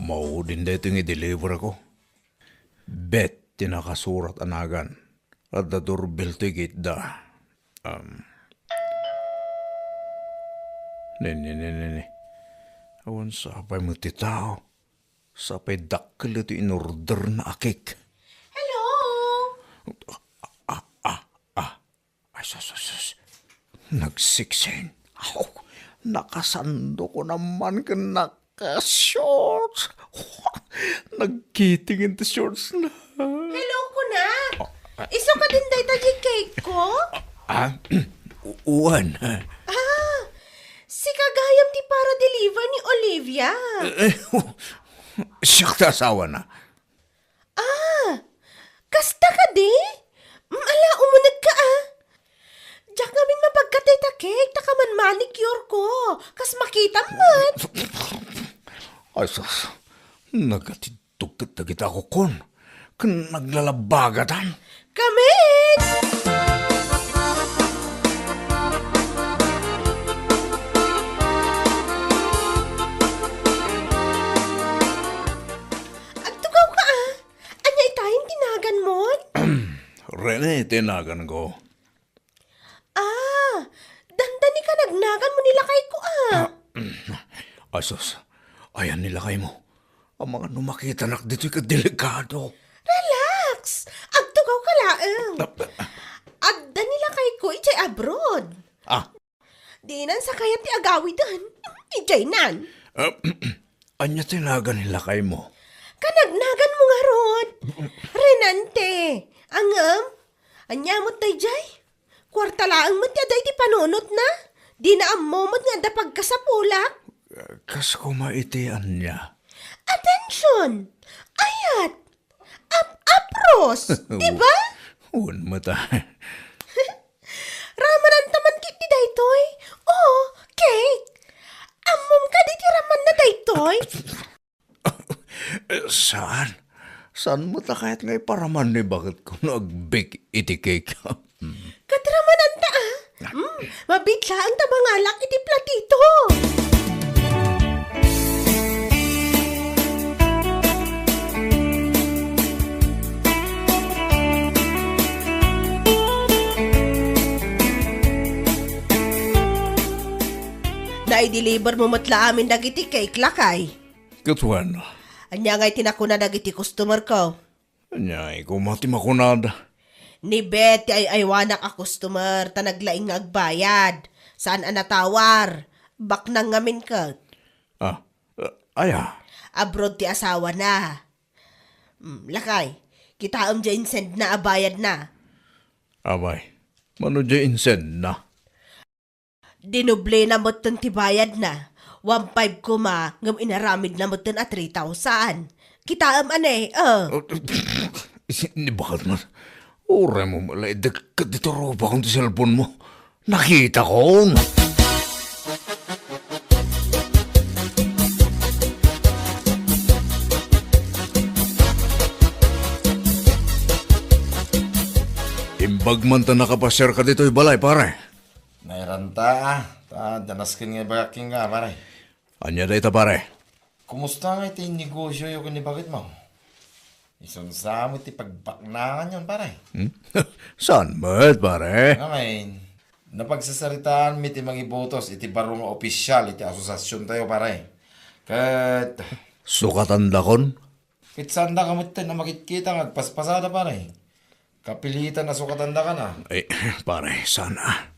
Mau din dito yung i-deliver ako. Bet, tinakasurat anagan. At the doorbell ticket da. Nene. Awan sapay mo ti tao. Sapay dakkel ito in-order na akik. Hello? Ay, sus. Nagsiksen. Nakasando ko naman ka naka-shorts. Nagkitingin ta shorts na. Hello ko na. Iso ka din day tagi cake ko? Uwan. Si kagayam ti para deliver ni Olivia. Siyak ta asawa na. Kasta ka di? Ala, umunag ka Diyak namin mapagkatay ta cake, takaman manicure ko. Kas makita man. Ay, sus. Nagatitugtog na kita ko kon. Kan naglalabagatan. Kamin! At tugaw ka Anya itahin tinagan mo? Rene, tinagan ko. Dandani ka nagnagan mo nila kay ko Ay, sus. Ayan nila kayo mo. Ang mga numakita nak dito'y kadelikado. Relax! Agtugaw ka laang. Agda nila kay ko ijay abroad. Di nan sa kayat ti agawi dan. Ijay nan. Anya tinagan nila kayo mo. Kanagnagan mo nga rod. Renante. Angam. Anya mo tay jay. Kwarta laang mo ti aday ti panunot na. Di na amomot nga dapag ka sa pulak. Kas kumaitian niya. Attention! Ayat! Apros! Diba? Un mata. Ramanan taman kiti daytoy. Oh, cake. Amom ka di ti raman na daytoy. Saan? Saan mo ta kahit ngay paraman ni bakit ko nag-bake iti cake? Katramanan ta mabitla ang tabangalak iti platito. Na-deliver mo matla amin dagiti cake lakay. Katuan. Anya ngay tinakuna dagiti customer ko. Anyay, kumati makunada. Ni Betty ay aywanak a customer ta naglaing nga agbayad. Saan anatawar? Bak nang ngamin ka. Aya. Abroad ti asawa na. Lakay, kita dyan send na abayad na. Abay, mano dyan insend na. Dinuble na mo ti bayad na. 1.5 kuma, ngam inaramid na mo at 3,000. Kita Ni bakit man? Ure mo malay, dagkat dito ropa kung ti cellphone mo. Nakita ko. Imbag man ta nakapasyer ka dito balay, pare. Nairanta danaskin nga bagaking nga, pare. Anya da ita, pare? Kumusta nga iti negosyo yung kanibagit mo? Isang sa mo iti pagbaknangan yun, pare. Saan mo't, pare? Ngayon, napagsasaritaan mi iti mga ibotos iti barong opisyal iti asosasyon tayo, pare. Kat, Sukatan dakon? kitsanda ka mo ito na makikita nga paspasada, pare. Kapilitan na sukatanda ka na. Ay, pare, sana.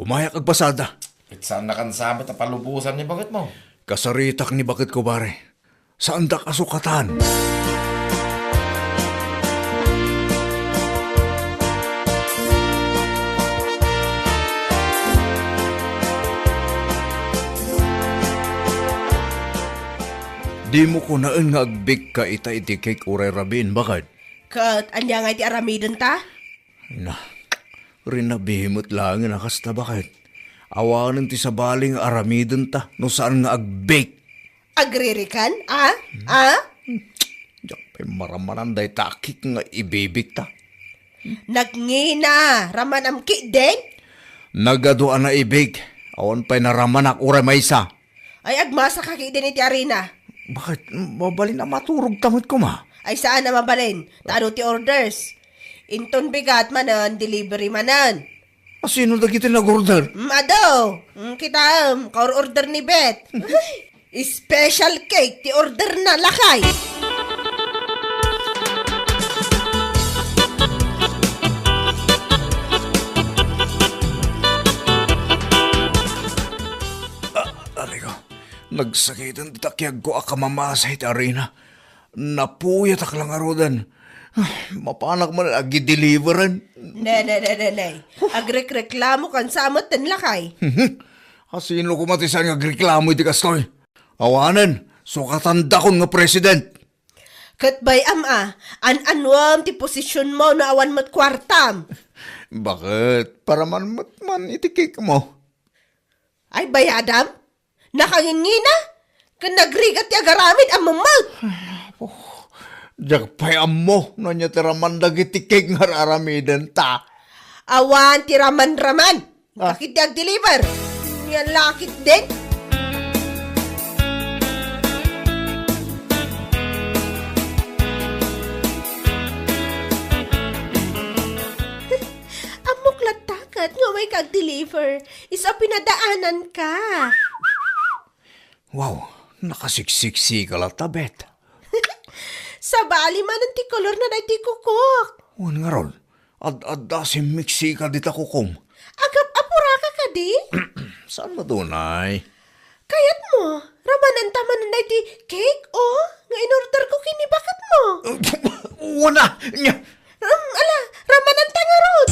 Umayak agpasada. Kitsanda kan samit na palubusan ni bagit mo. Kasaritak ni bakit ko, pare. Saan da kasukatan? Di mo ko naan nga agbik ka iti cake uray rabin, bakit? Kat, anya nga iti aramidon ta? Na, rinabihimot lang nga nakasta bakit? Awanan ti sa baling aramidon ta, no saan nga agbik. Agririkan? Diyak pa'y maramanan day takik nga ibibik ta. Nagngina, raman amki din? Nagaduan na ibig, awan pa'y naramanak uray maysa. Ay agmasa kaki din iti arena. Bakit? Mabalin na maturog tamot ko ma. Ay saan na mabalin? Tano ti orders? Inton bigat manan, delivery manan. Sino dagiti nag-order? Ado, kita kaor-order ni Bet. Special cake ti order na lakay. Aligo, nagsakitan ti takyag ko akamamasa iti arena. Napuyat ak lang arudan. Mapanak man agi-deliveran. Ne. Agrek-reklamo kan samot ten lakay. Sino kumatisan nga reklamo iti kastoy? Awanan, So katanda kon nga president. Kat bay ama, an-anwam ti posisyon mo na awan mo't kwartam. Bakit? Para man itikik mo. Ay bayadam, nakangingina, kan nagrigat ti agaramid ang mamag. Diyak payam mo na niya tiraman dagitikik nga aramiden ta. Awan ti raman-raman, bakit di ag-deliver? Yan lakit din. Amok latakat nga may kag-deliver. Isa pinadaanan ka. Wow, nakasiksiksi ka lang tabet. Sa bali man ang tikolor na na ti kukok. Wan nga ron, ad-adda si Meksika dita kukom. Agap apura ka di? Saan ba tunay? Kayat mo, ramanan taman na ti cake oh. Nga in-order ko kini bakit mo? Wana! Nya! Ala, ramanan ta nga ron.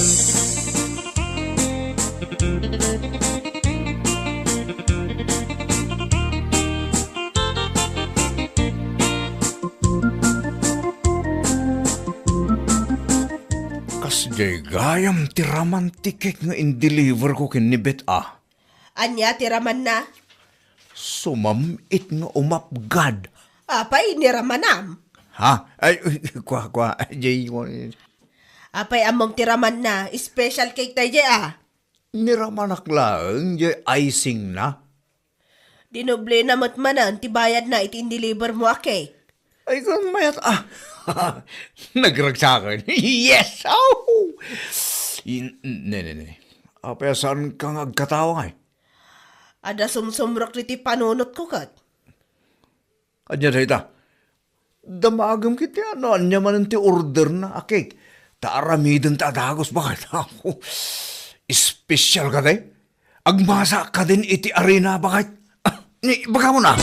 Kas jay gayam tiraman tikik nga in-deliver ko kinibet ah. Anya, tiraman na. Sumamit nga umapgad. Apay, niramanam. Ha? Ay, kwa, jay, Apay, among tiraman na. Special cake tayo jay ah. niramanak lang, jay icing na. Dinoble na matmanan, tibayad na iti-deliver mo a cake. Ay, kung mayat, nagragsakan. Yes! Oh! Ne. Apaya saan kang agkatawa ngay? Ada sumsumrok ti panunot ko kat. Anya dahita, damagam kiti ano, anya man ti order na akik. Taaramidin ta dagos, bakit ako? Espesyal ka day? Agmasa ka din iti arena, bakit? Baka mo na.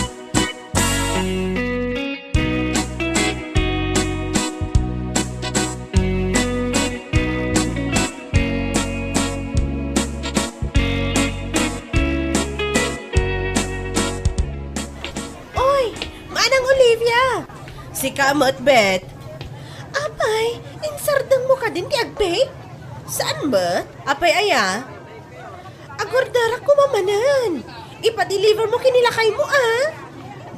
Oy, manang Olivia. Si Kamot Bet. Apay, insardang mo ka din ti agbay? Saan ba? Apay aya? Agordara ko mamanan. Ipa-deliver mo kinilakay mo ah.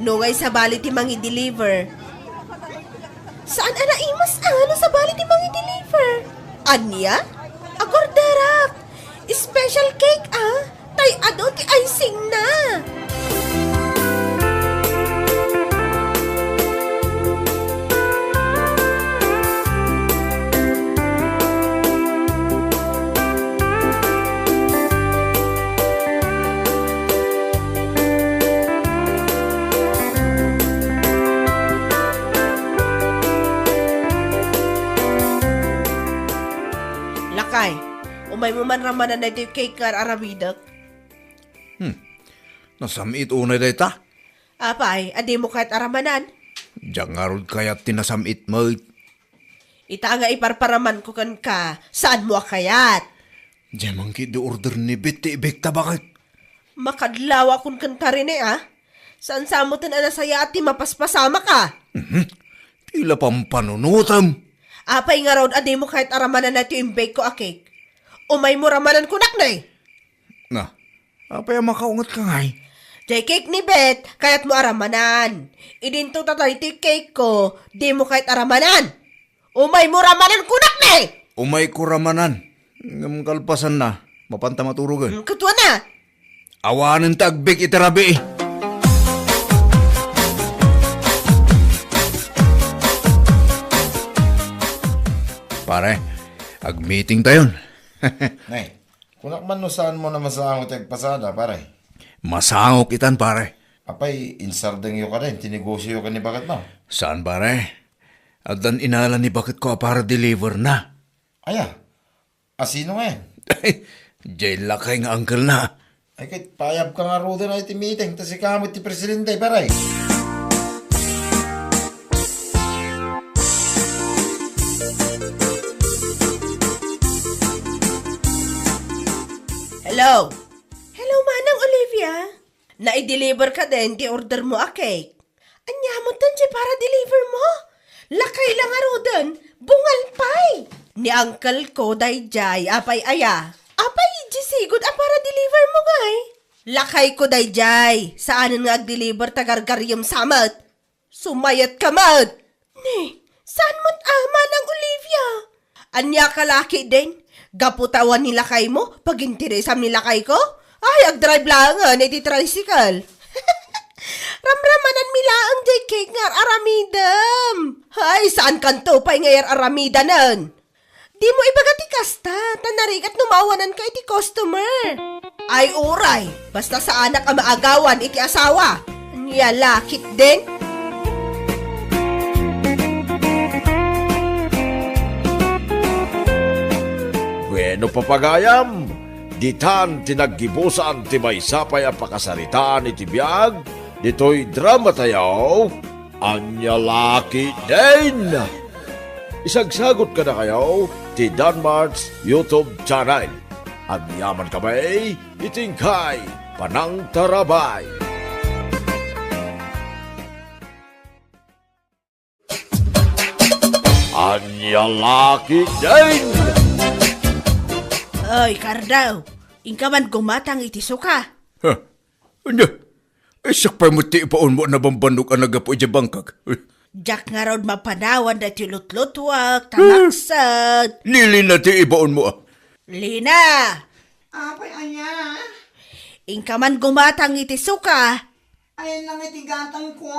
Nungay sa bali ti mangi deliver. Saan ana imas ano sa bali ti mangi deliver? Anya? Agordarak. Special cake ah. Tay ado ti icing na. Lakay, umay mo man ramanan na ito yung cake kar arabidak. Nasamit unay day ta. Apay, adi mo kahit aramanan. Diyan nga ron kaya tinasamit mo. Ita nga iparparaman ko kan ka. Saan mo kayat? Diyan man ki order ni Betty ibekta bakit? Makadlawa kun kan ka rin ah. Saan samutan ana saya at mapaspasama ka? Tila pang panunutam. Apay nga raw, adi mo kahit aramanan na ito yung bake ko a cake. Umay mo ramanan ko naknay. Na, apaya makaungat ka ngay. Jay cake ni Bet, kaya't mo aramanan. Idinto tatay ti cake ko, di mo kahit aramanan. Umay mo ramanan ko naknay. Umay kuramanan. Ngam kalpasan na. Mapanta maturugan. Katwa na. Awanan tagbik itarabi eh. Pare, ag-meeting tayon. Nay, kunak man no saan mo na masangot yung pasada, pare. Masangok itan pare. Apay, insardeng yo ka rin, tinegosyo ka ni bakit mo. Saan pare? Adan inala ni bakit ko para deliver na. Aya, asino nga yan? Jail lakay nga uncle na. Ay kahit payab ka nga ro na iti meeting, tas ikamot ti presidente, pare. Hello? Hello, Manang Olivia. Na-deliver ka din, ti order mo a cake. Anya mo tan si para deliver mo. Lakay lang aro dun, bungal pay. Ni uncle ko dayjay, apay aya. Apay, jisigod para deliver mo ngay. Lakay ko dayjay, saan nga ag-deliver tagargaryam samat. Sumayat ka mat. Ni, saan mo't ama ng Olivia? Anya ka laki din. Gaputawan ni lakay mo, pag interesam ni lakay ko. Ay, ag-drive lang nga, iti tricycle. Ramramanan mila ang JK ngar aramidam. Hay, saan kanto pa'y ngayar aramidanan? Di mo ibagati kasta, tanarigat numawanan ka iti customer. Ay, uray, basta sa anak ang maagawan iti asawa. Niya lakit din. Bueno papagayam, ditan tinaggibusan ti maysapay ang pakasaritaan iti biyag, dito'y drama tayaw, anya laki din. Isagsagot ka na kayo ti Danmar's YouTube channel. Ang yaman kamay, itingkay, panang tarabay. Anya laki din. Ay, Cardaw, ingka man gumatang iti suka. Ha? Ano? Isak pa mo ti ipaon mo na bambanok ang nagapo iti bangkag. Jack nga raw mapanawan na tilutlutwak, talaksad. Nili na ti ibaon mo ah. Lina, Apay, aya. ingka man gumatang iti suka. Ayan lang itigatang ko.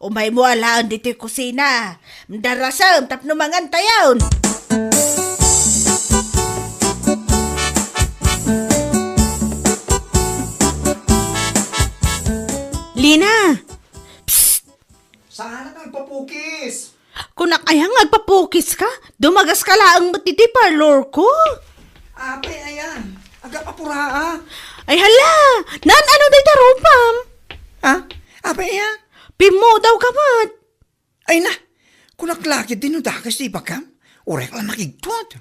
Umay mo alaan dito kusina. Mdarasam, tapno mangan tayawn. Lina! Saan ang papukis? Kunak ayang agpapukis ka, dumagas ka laang matiti parlor ko. Apay, ayan. Aga papuraa. Ay hala, nan ano day tarupam? Ha? Apay, ayan. Pimo daw kamat. Ay na, kunaklakit din no dakas di bakam. Urek lang nakigtuat.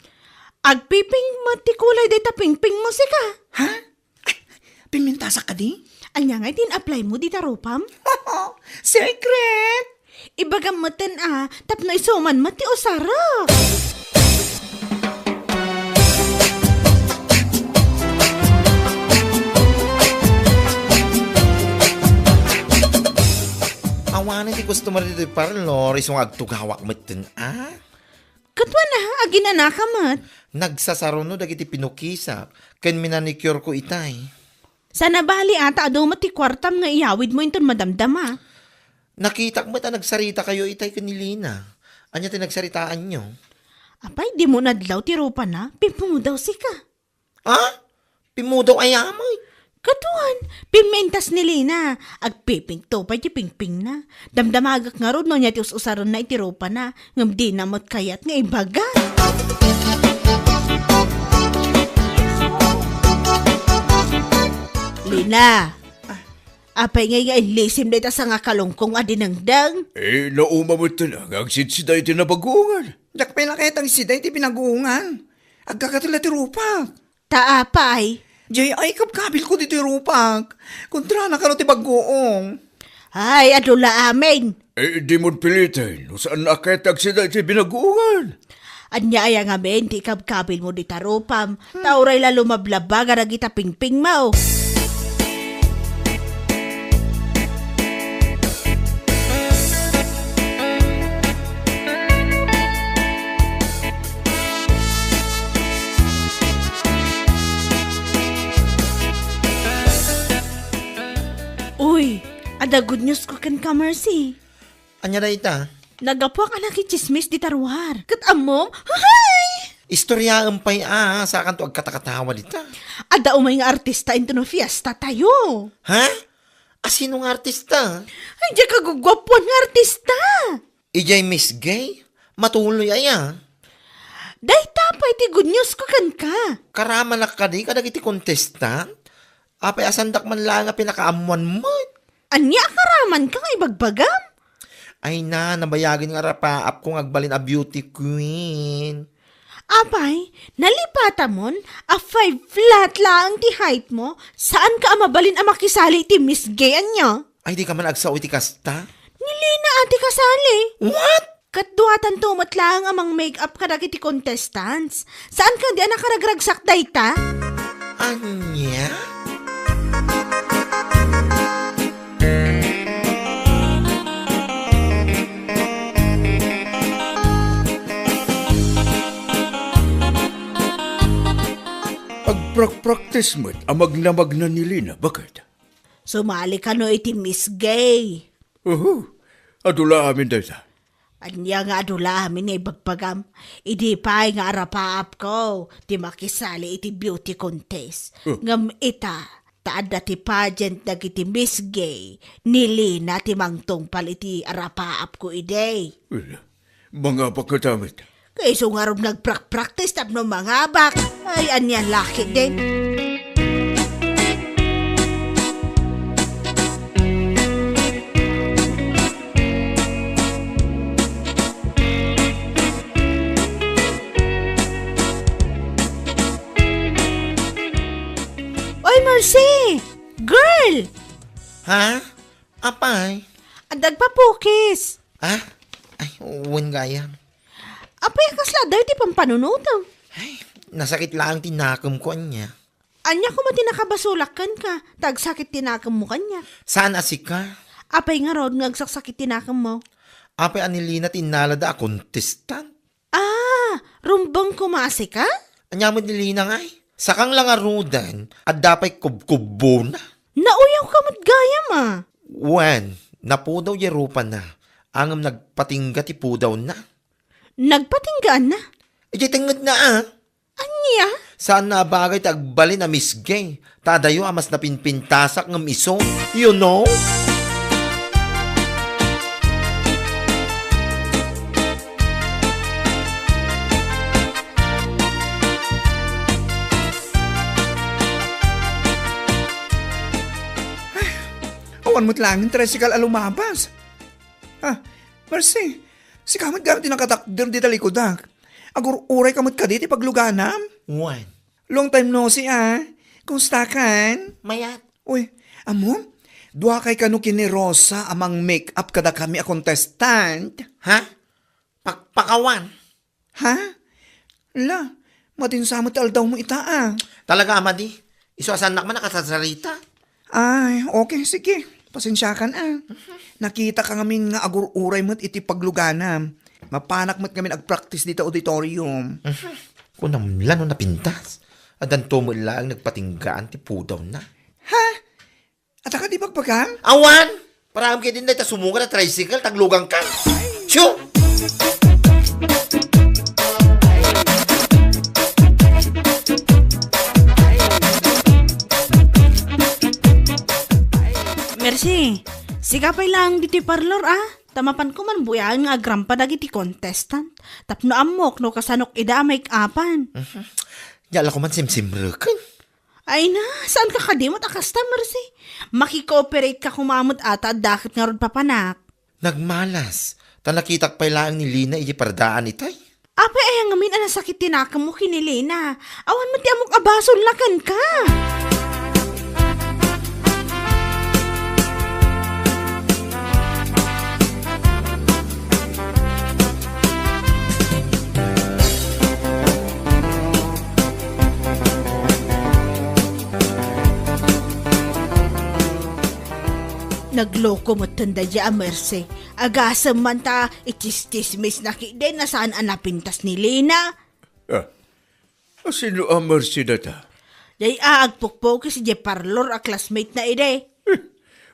Agpiping matikulay day tapingping mo sika. Ha? Ay, pimintasak ka di? Anya nga tin-apply mo di tarupam? Secret! Ibagam maten tapno isuman mati o sarap. Awanan ti customer dito parlor, isong agtugawak matin, Katwa na, aginana ka mat. Nagsasaruno dagiti pinukisak, ken minanicure ko itay. Sana bali ata ado mati kwartam nga iyawid mo inton madamdama. Nakita ko nagsarita kayo itay kanilina. Anya tinagsaritaan nyo? Apay, di mo nadlaw ti rupa na, pipungo daw sika. Pimudaw ayamoy. Katuan, pimentas ni Lina. Agpiping to pa ti pingping na. Damdamagak nga ron no niya ti usaron na iti rupa na. Ngam di na mo't kayat nga ibaga. Lina, apay nga ilisim na ita sa nga kalungkong adinangdang. Nauma mo ito lang, ang sitsiday iti nabagungan. Dak pinakitang siday ti pinaguungan. Agkakatila ti rupak. Taapay. Jay, ay kapkabil ko dito rupak. Kontra na kano ti baguong. Ay, adula amin. Di mo pilitin, saan nakitag siday iti binagungan. Anya ay nga men, di kabkabil mo di tarupam. Tauray lalo mablabaga na kita pingping mo. Uy, ada good news ko kan ka, Mercy. Anya na ita? Nagapuak anak chismis di tarwar. Katamom, hay! Istorya pay sa kanto agkatakatawa dita. Ada umay nga artista into no fiesta tayo. Ha? Asino nga artista? Ay, di ka gugwapuan nga artista. Ijay Miss Gay? Matuloy aya. Day tapay ti good news ko kan ka. Karama na ka di kadag iti contestant? Apay asandak man lang nga pinakaamuan mo. Anya karaman ka nga ibagbagam? Ay na, nabayagin nga rapaap kong agbalin a beauty queen. Apay, nalipata mon, a 5 flat lang ti height mo, saan ka amabalin a makisali ti Miss Gay anya? Ay di ka man agsaw iti kasta? Lina, ati kasali. What? Katduhatan tumat lang amang make-up ka dagiti contestants. Saan ka di nakaragragsak dayta? Anya? Agprak-practice mo't amag-namag na ni Lina. Bakit? Sumali ka no iti Miss Gay. Adula amin dito. Anya nga adula amin nga ibagpagam. Idi pa nga arapaap ko. Ti makisali iti beauty contest. Ngam ita, taad ti pageant dagiti Miss Gay. Nili na ti mangtungpal iti arapaap ko ide. Mga pagkatamit. Kayso nga rin nagprak-practice tapno mga bak. Ay, anya laki din. Oy, Mercy! Girl! Ha? Apay? Andag pa pukis. Ah? Ay, uwan gaya. Apay kasla daw iti pampanunuto. Ay, nasakit lang tinakam ko niya. Anya ko man tinakabasulakan ka. Tagsakit tinakam mo kanya. Saan asika? Apay nga rod ngagsaksakit tinakam mo. Apay anilina tinalada a contestant. Ah, rumbang kumasi ka? Anya mo nilina nga sakang lang arudan at dapat kubkubo na. Nauyaw ka gaya ma. Wan, napudaw yerupa na. Angam nagpatingga ti pudaw na. Nagpatinggaan na. Iti tingad na ah. Anya? Saan na bagay tagbali na Miss Gay? Tadayo amas na pinpintasak ng iso. You know? Awan mo't lang yung tricycle alumabas. Ha, Mercy, si kamot gamit yung nakatakder di talikodak. Agur uray kamot ka diti pagluganam. Wan. Long time no si Kumusta kan? Mayat. Uy, amo? Dua kay kanu kini Rosa amang make-up kada kami a contestant. Ha? Pakpakawan. Ha? La, matinsamot aldaw mo ita Talaga amadi. Iso asan nak man nakasasarita. Ay, okay, sige. Pasensyakan Nakita ka ngamin nga agur uray mo't iti pagluganam. Mapanak mo't kami nag-practice dito auditorium. Kunam lano na pintas. Adan mo lang nagpatinggaan ti pudaw na. Ha? At ka di pagpagam? Awan! Parang kayo din na sumunga na tricycle, taglugang ka. Shoo! Mercy, sigapay lang diti parlor Tamapan ko man buyan nga agrampa dagiti contestant. Tapno amok no kasanok ida make-upan. Yala ko man simsimrekan. Ay na, saan ka kadimot akasta, Mercy? Makikooperate ka kumamot ata at dakit nga ron papanak. Nagmalas. Tanakitak pa lang ni Lina ipardaan itay. Apa ay ang amin sakit tinakam mo kinilina. Awan mo ti amok abasol lakan ka. Nagloko mo tanda di Mercy. Agasam man ta, itis-tismis na kide na saan anapintas ni Lina. Sino ang Mercy data? Day agpukpok si di parlor a classmate na ide.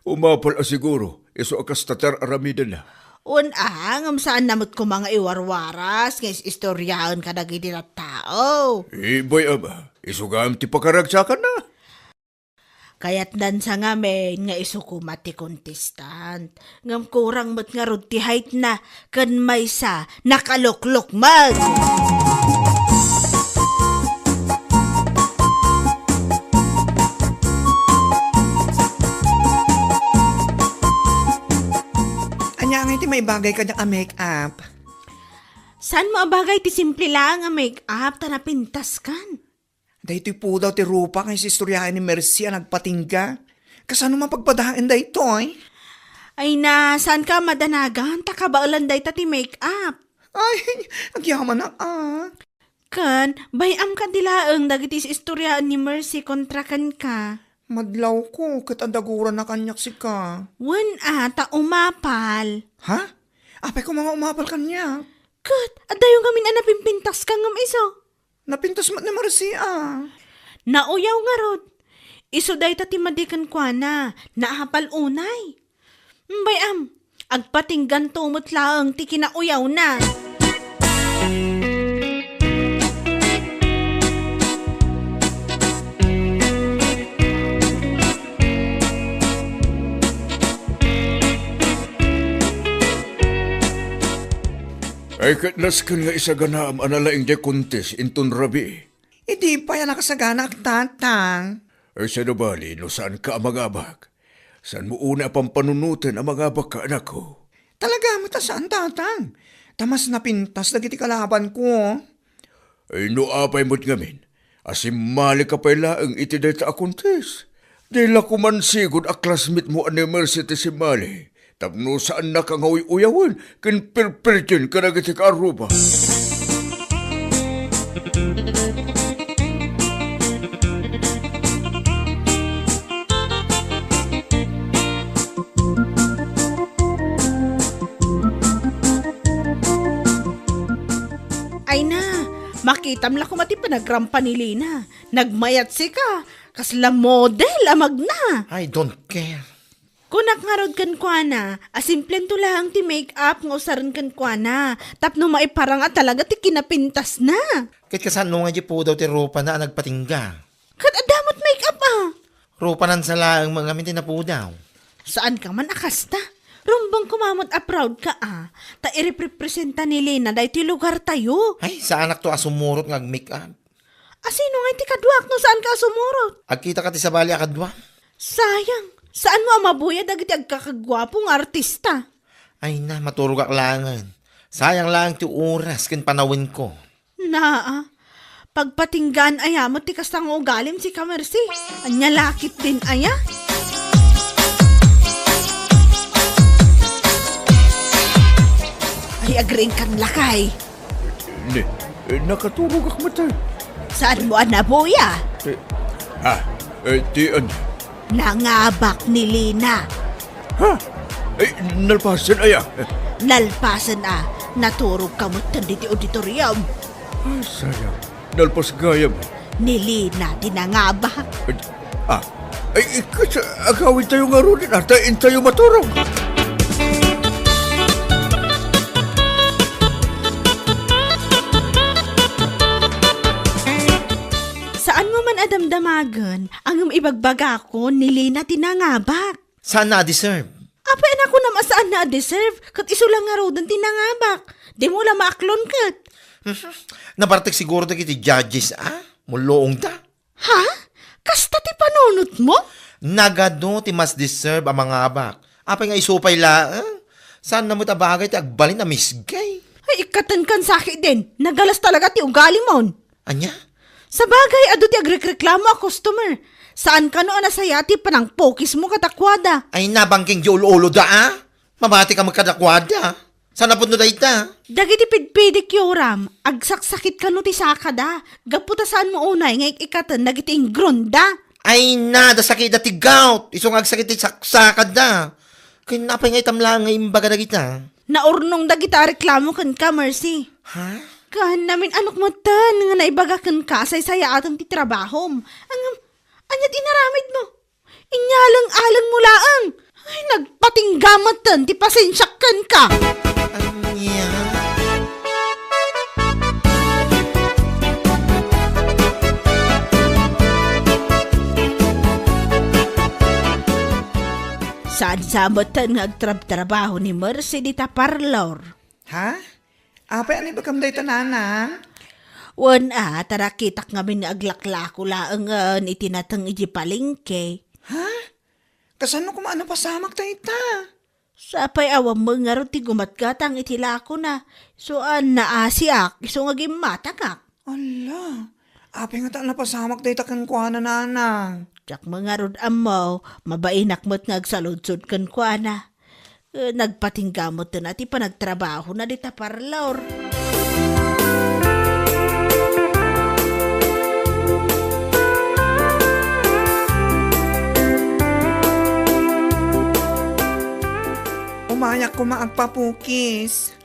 Umapal siguro. Iso akastater aramida na. Ngam saan namot ko mga iwarwaras, ngayon istoryahan ka nagiti na tao. Boy ama, isugam ti pakaragsakan na. Kaya't dan sa ngamen nga isukumat ti contestant. Ngam kurang mat nga rod ti height na kan may sa nakaluklok mag. Anya nga iti may bagay ka na make-up. Saan mo abagay ti simple lang nga make-up ta napintas kan? Dahito po daw ti rupa kay si istoryahan ni Mercy ang nagpatingga. Kasano man pagpadahan da ito Ay na, saan ka madanagan? Takabaulan day ta ti make-up. Ay, agyaman na Kan, bayam ka dilaeng dagiti istoryaan ni Mercy kontra kan ka. Madlaw ko, katadaguran na kanyak si ka. Wen ta umapal. Ha? Apay ko mga umapal kanya. Kat, adayong kami na napimpintas ka ngam iso. Napintas mat ni Marcy Nauyaw nga rod. Iso day ta ti madikan kwa na, naahapal unay. Bayam, agpatinggan tumot laeng ti kinauyaw na. Ay katlas kan nga isa ganaam analaing de kuntis intun rabi. Hindi pa yan nakasagana ak tatang. Ay sa nabali no saan ka amagabak? Saan mo una pang panunutin ang magabak ka anak ko? Talaga matasaan tatang. Tamas napintas dagiti kalaban ko. Ay no apay mo't ngamin. Asim mali ka pala ang itiday ta akuntis. Dila ko man sigod a classmate mo ang Mercy si Mali. Tapno saan na kang uyawan, kin perpertin ka na giti ka aruba. Ay na, makitam la kumati panagrampa ni Lina. Nagmayat si ka, kasla model amag na. I don't care. Kunak nga rod kan kwa na, asimplen to lang ti make-up nga usaran kan kwa na. Tapno maiparang talaga ti kinapintas na. Kahit kasan nga di po daw ti rupa na nagpatingga. Kat adamot make-up Rupa nan sala ang mga minti na po daw. Saan ka man akasta? Rumbang kumamot a proud ka Ta irepresenta ni Lina da iti lugar tayo. Ay, sa anak to asumurot ng make up. Asino nga iti kadwak no saan ka sumurot? Agkita ka ti sa bali akadwa. Sayang, saan mo amabuya dagiti agkakagwapong artista? Ay na, maturog aklangan. Sayang lang ti oras kin panawin ko. Pagpatinggan mo ti kastang ugalim si Kamersi. Anya lakit din aya. Ay agring kan lakay. Ne, nakaturog ak matay. Saan mo anabuya? Ti an. Nangabak ni Lina. Ha? Ay, nalpasan aya. Nalpasan naturog ka mo tandi ti auditorium. Ay, sayang. Nalpas gayam. Ni Lina tinangabak. Ay, ikas, agawin tayo nga rin. Atain tayo maturog. Saan mo man adamdamagan ang ibagbaga ko ni Lina tinangabak? Saan na-deserve? Apain ako na masaan na deserve kat iso lang nga rodan tinangabak. Di mo lang maaklon kat. Nabartik siguro na kiti judges, Muloong ta. Ha? Kasta ti panunot mo? Nagado ti mas deserve ang mga abak. Apay nga isupay laang. Saan na mo tabagay ti agbalin na misgay? Ay ikatan kan sakit din. Nagalas talaga ti ugali mo. Anya? Sa bagay, ado ti agreklamo a customer. Saan ka no anasaya ti panang pokis mo katakwada? Ay nabangking di ulo da, Mabati ka magkadakwada. Saan na po no dayta? Dagiti pidpidikyoram, agsaksakit ka no ti sakada. Gaputa saan mo unay nga ikatan dagiti ingronda. Ay na, da sakit da ti gout. Isong agsakit ti saksakad da. Kinapay nga itamlang nga imbaga da kita. Naurnong dagita reklamo kan ka, Mercy. Ha? Kan namin anok mo tan nga naibagakan ka say saya atang ti trabahom. Anyat inaramid mo. Inyalang-alang mo laang. Ay, nagpatinggamatan ti pasensyakan ka. Anya? Saan sabotan nga agtrab-trabaho ni Mercy di ta parlor? Ha? Apay ano ba kamday tanana? Wan tarakitak nga min aglaklako laangan itinatang iji palengke. Ha? Kasano kumano pasamak tayo ita? Sapay awam mo nga ron ti gumatgatang itilako na. So naasiak, iso nga gimatagak. Ala, apay nga ta napasamak tayo takan kwa na nanang. Tsak mga ron amaw, mabainak mo't nga agsaludsod kan kwa na. Nagpatinggamot na ti panagtrabaho na dita parlor. Umayak ko maagpapukis.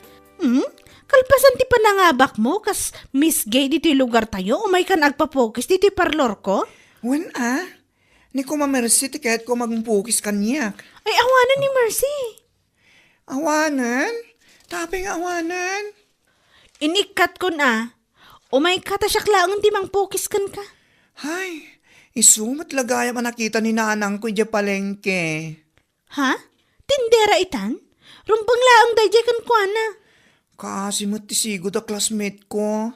Kalpasan ti panangabak mo, kas Miss Gay dito lugar tayo, umay ka nagpapokis dito parlor ko? Wen ni ko mamersi ti kahit ko magpukis kanyak. Ay, awanan ni Mercy. Awanan? Taping awanan? Inikat ko na. Umay ka ta siyak laang ti mangpukis kan ka. Hay, isumat lagaya manakita ni nanang ko dya palengke. Ha? Tindera itan? Rumbang laang dayjay kan ko ana. Kasi matisigo da classmate ko.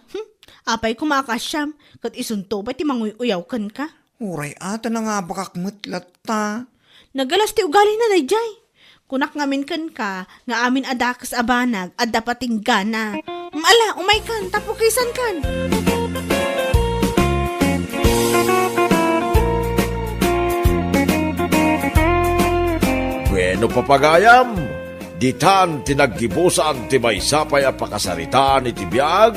Apay kumakasyam, kat isunto pa ti manguyaw kan ka. Uray ata na nga bakakmat latta. Nagalas ti ugali na dayjay. Kunak ngamin kan ka, nga amin adakas abanag, at dapating gana. Ala, umay kan, tapukisan kan. Bueno papagayam, ditan tinaggibusan ti maysapay a pakasarita ni tibiyag,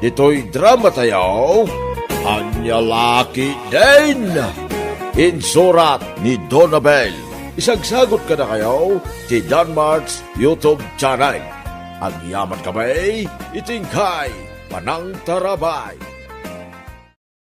dito'y drama tayaw, Anyalaki din! Insurat ni Donabel. Isagsagot ka na kayo ti Danmarks YouTube channel. Ang yaman kamay, itingkay, panang tarabay.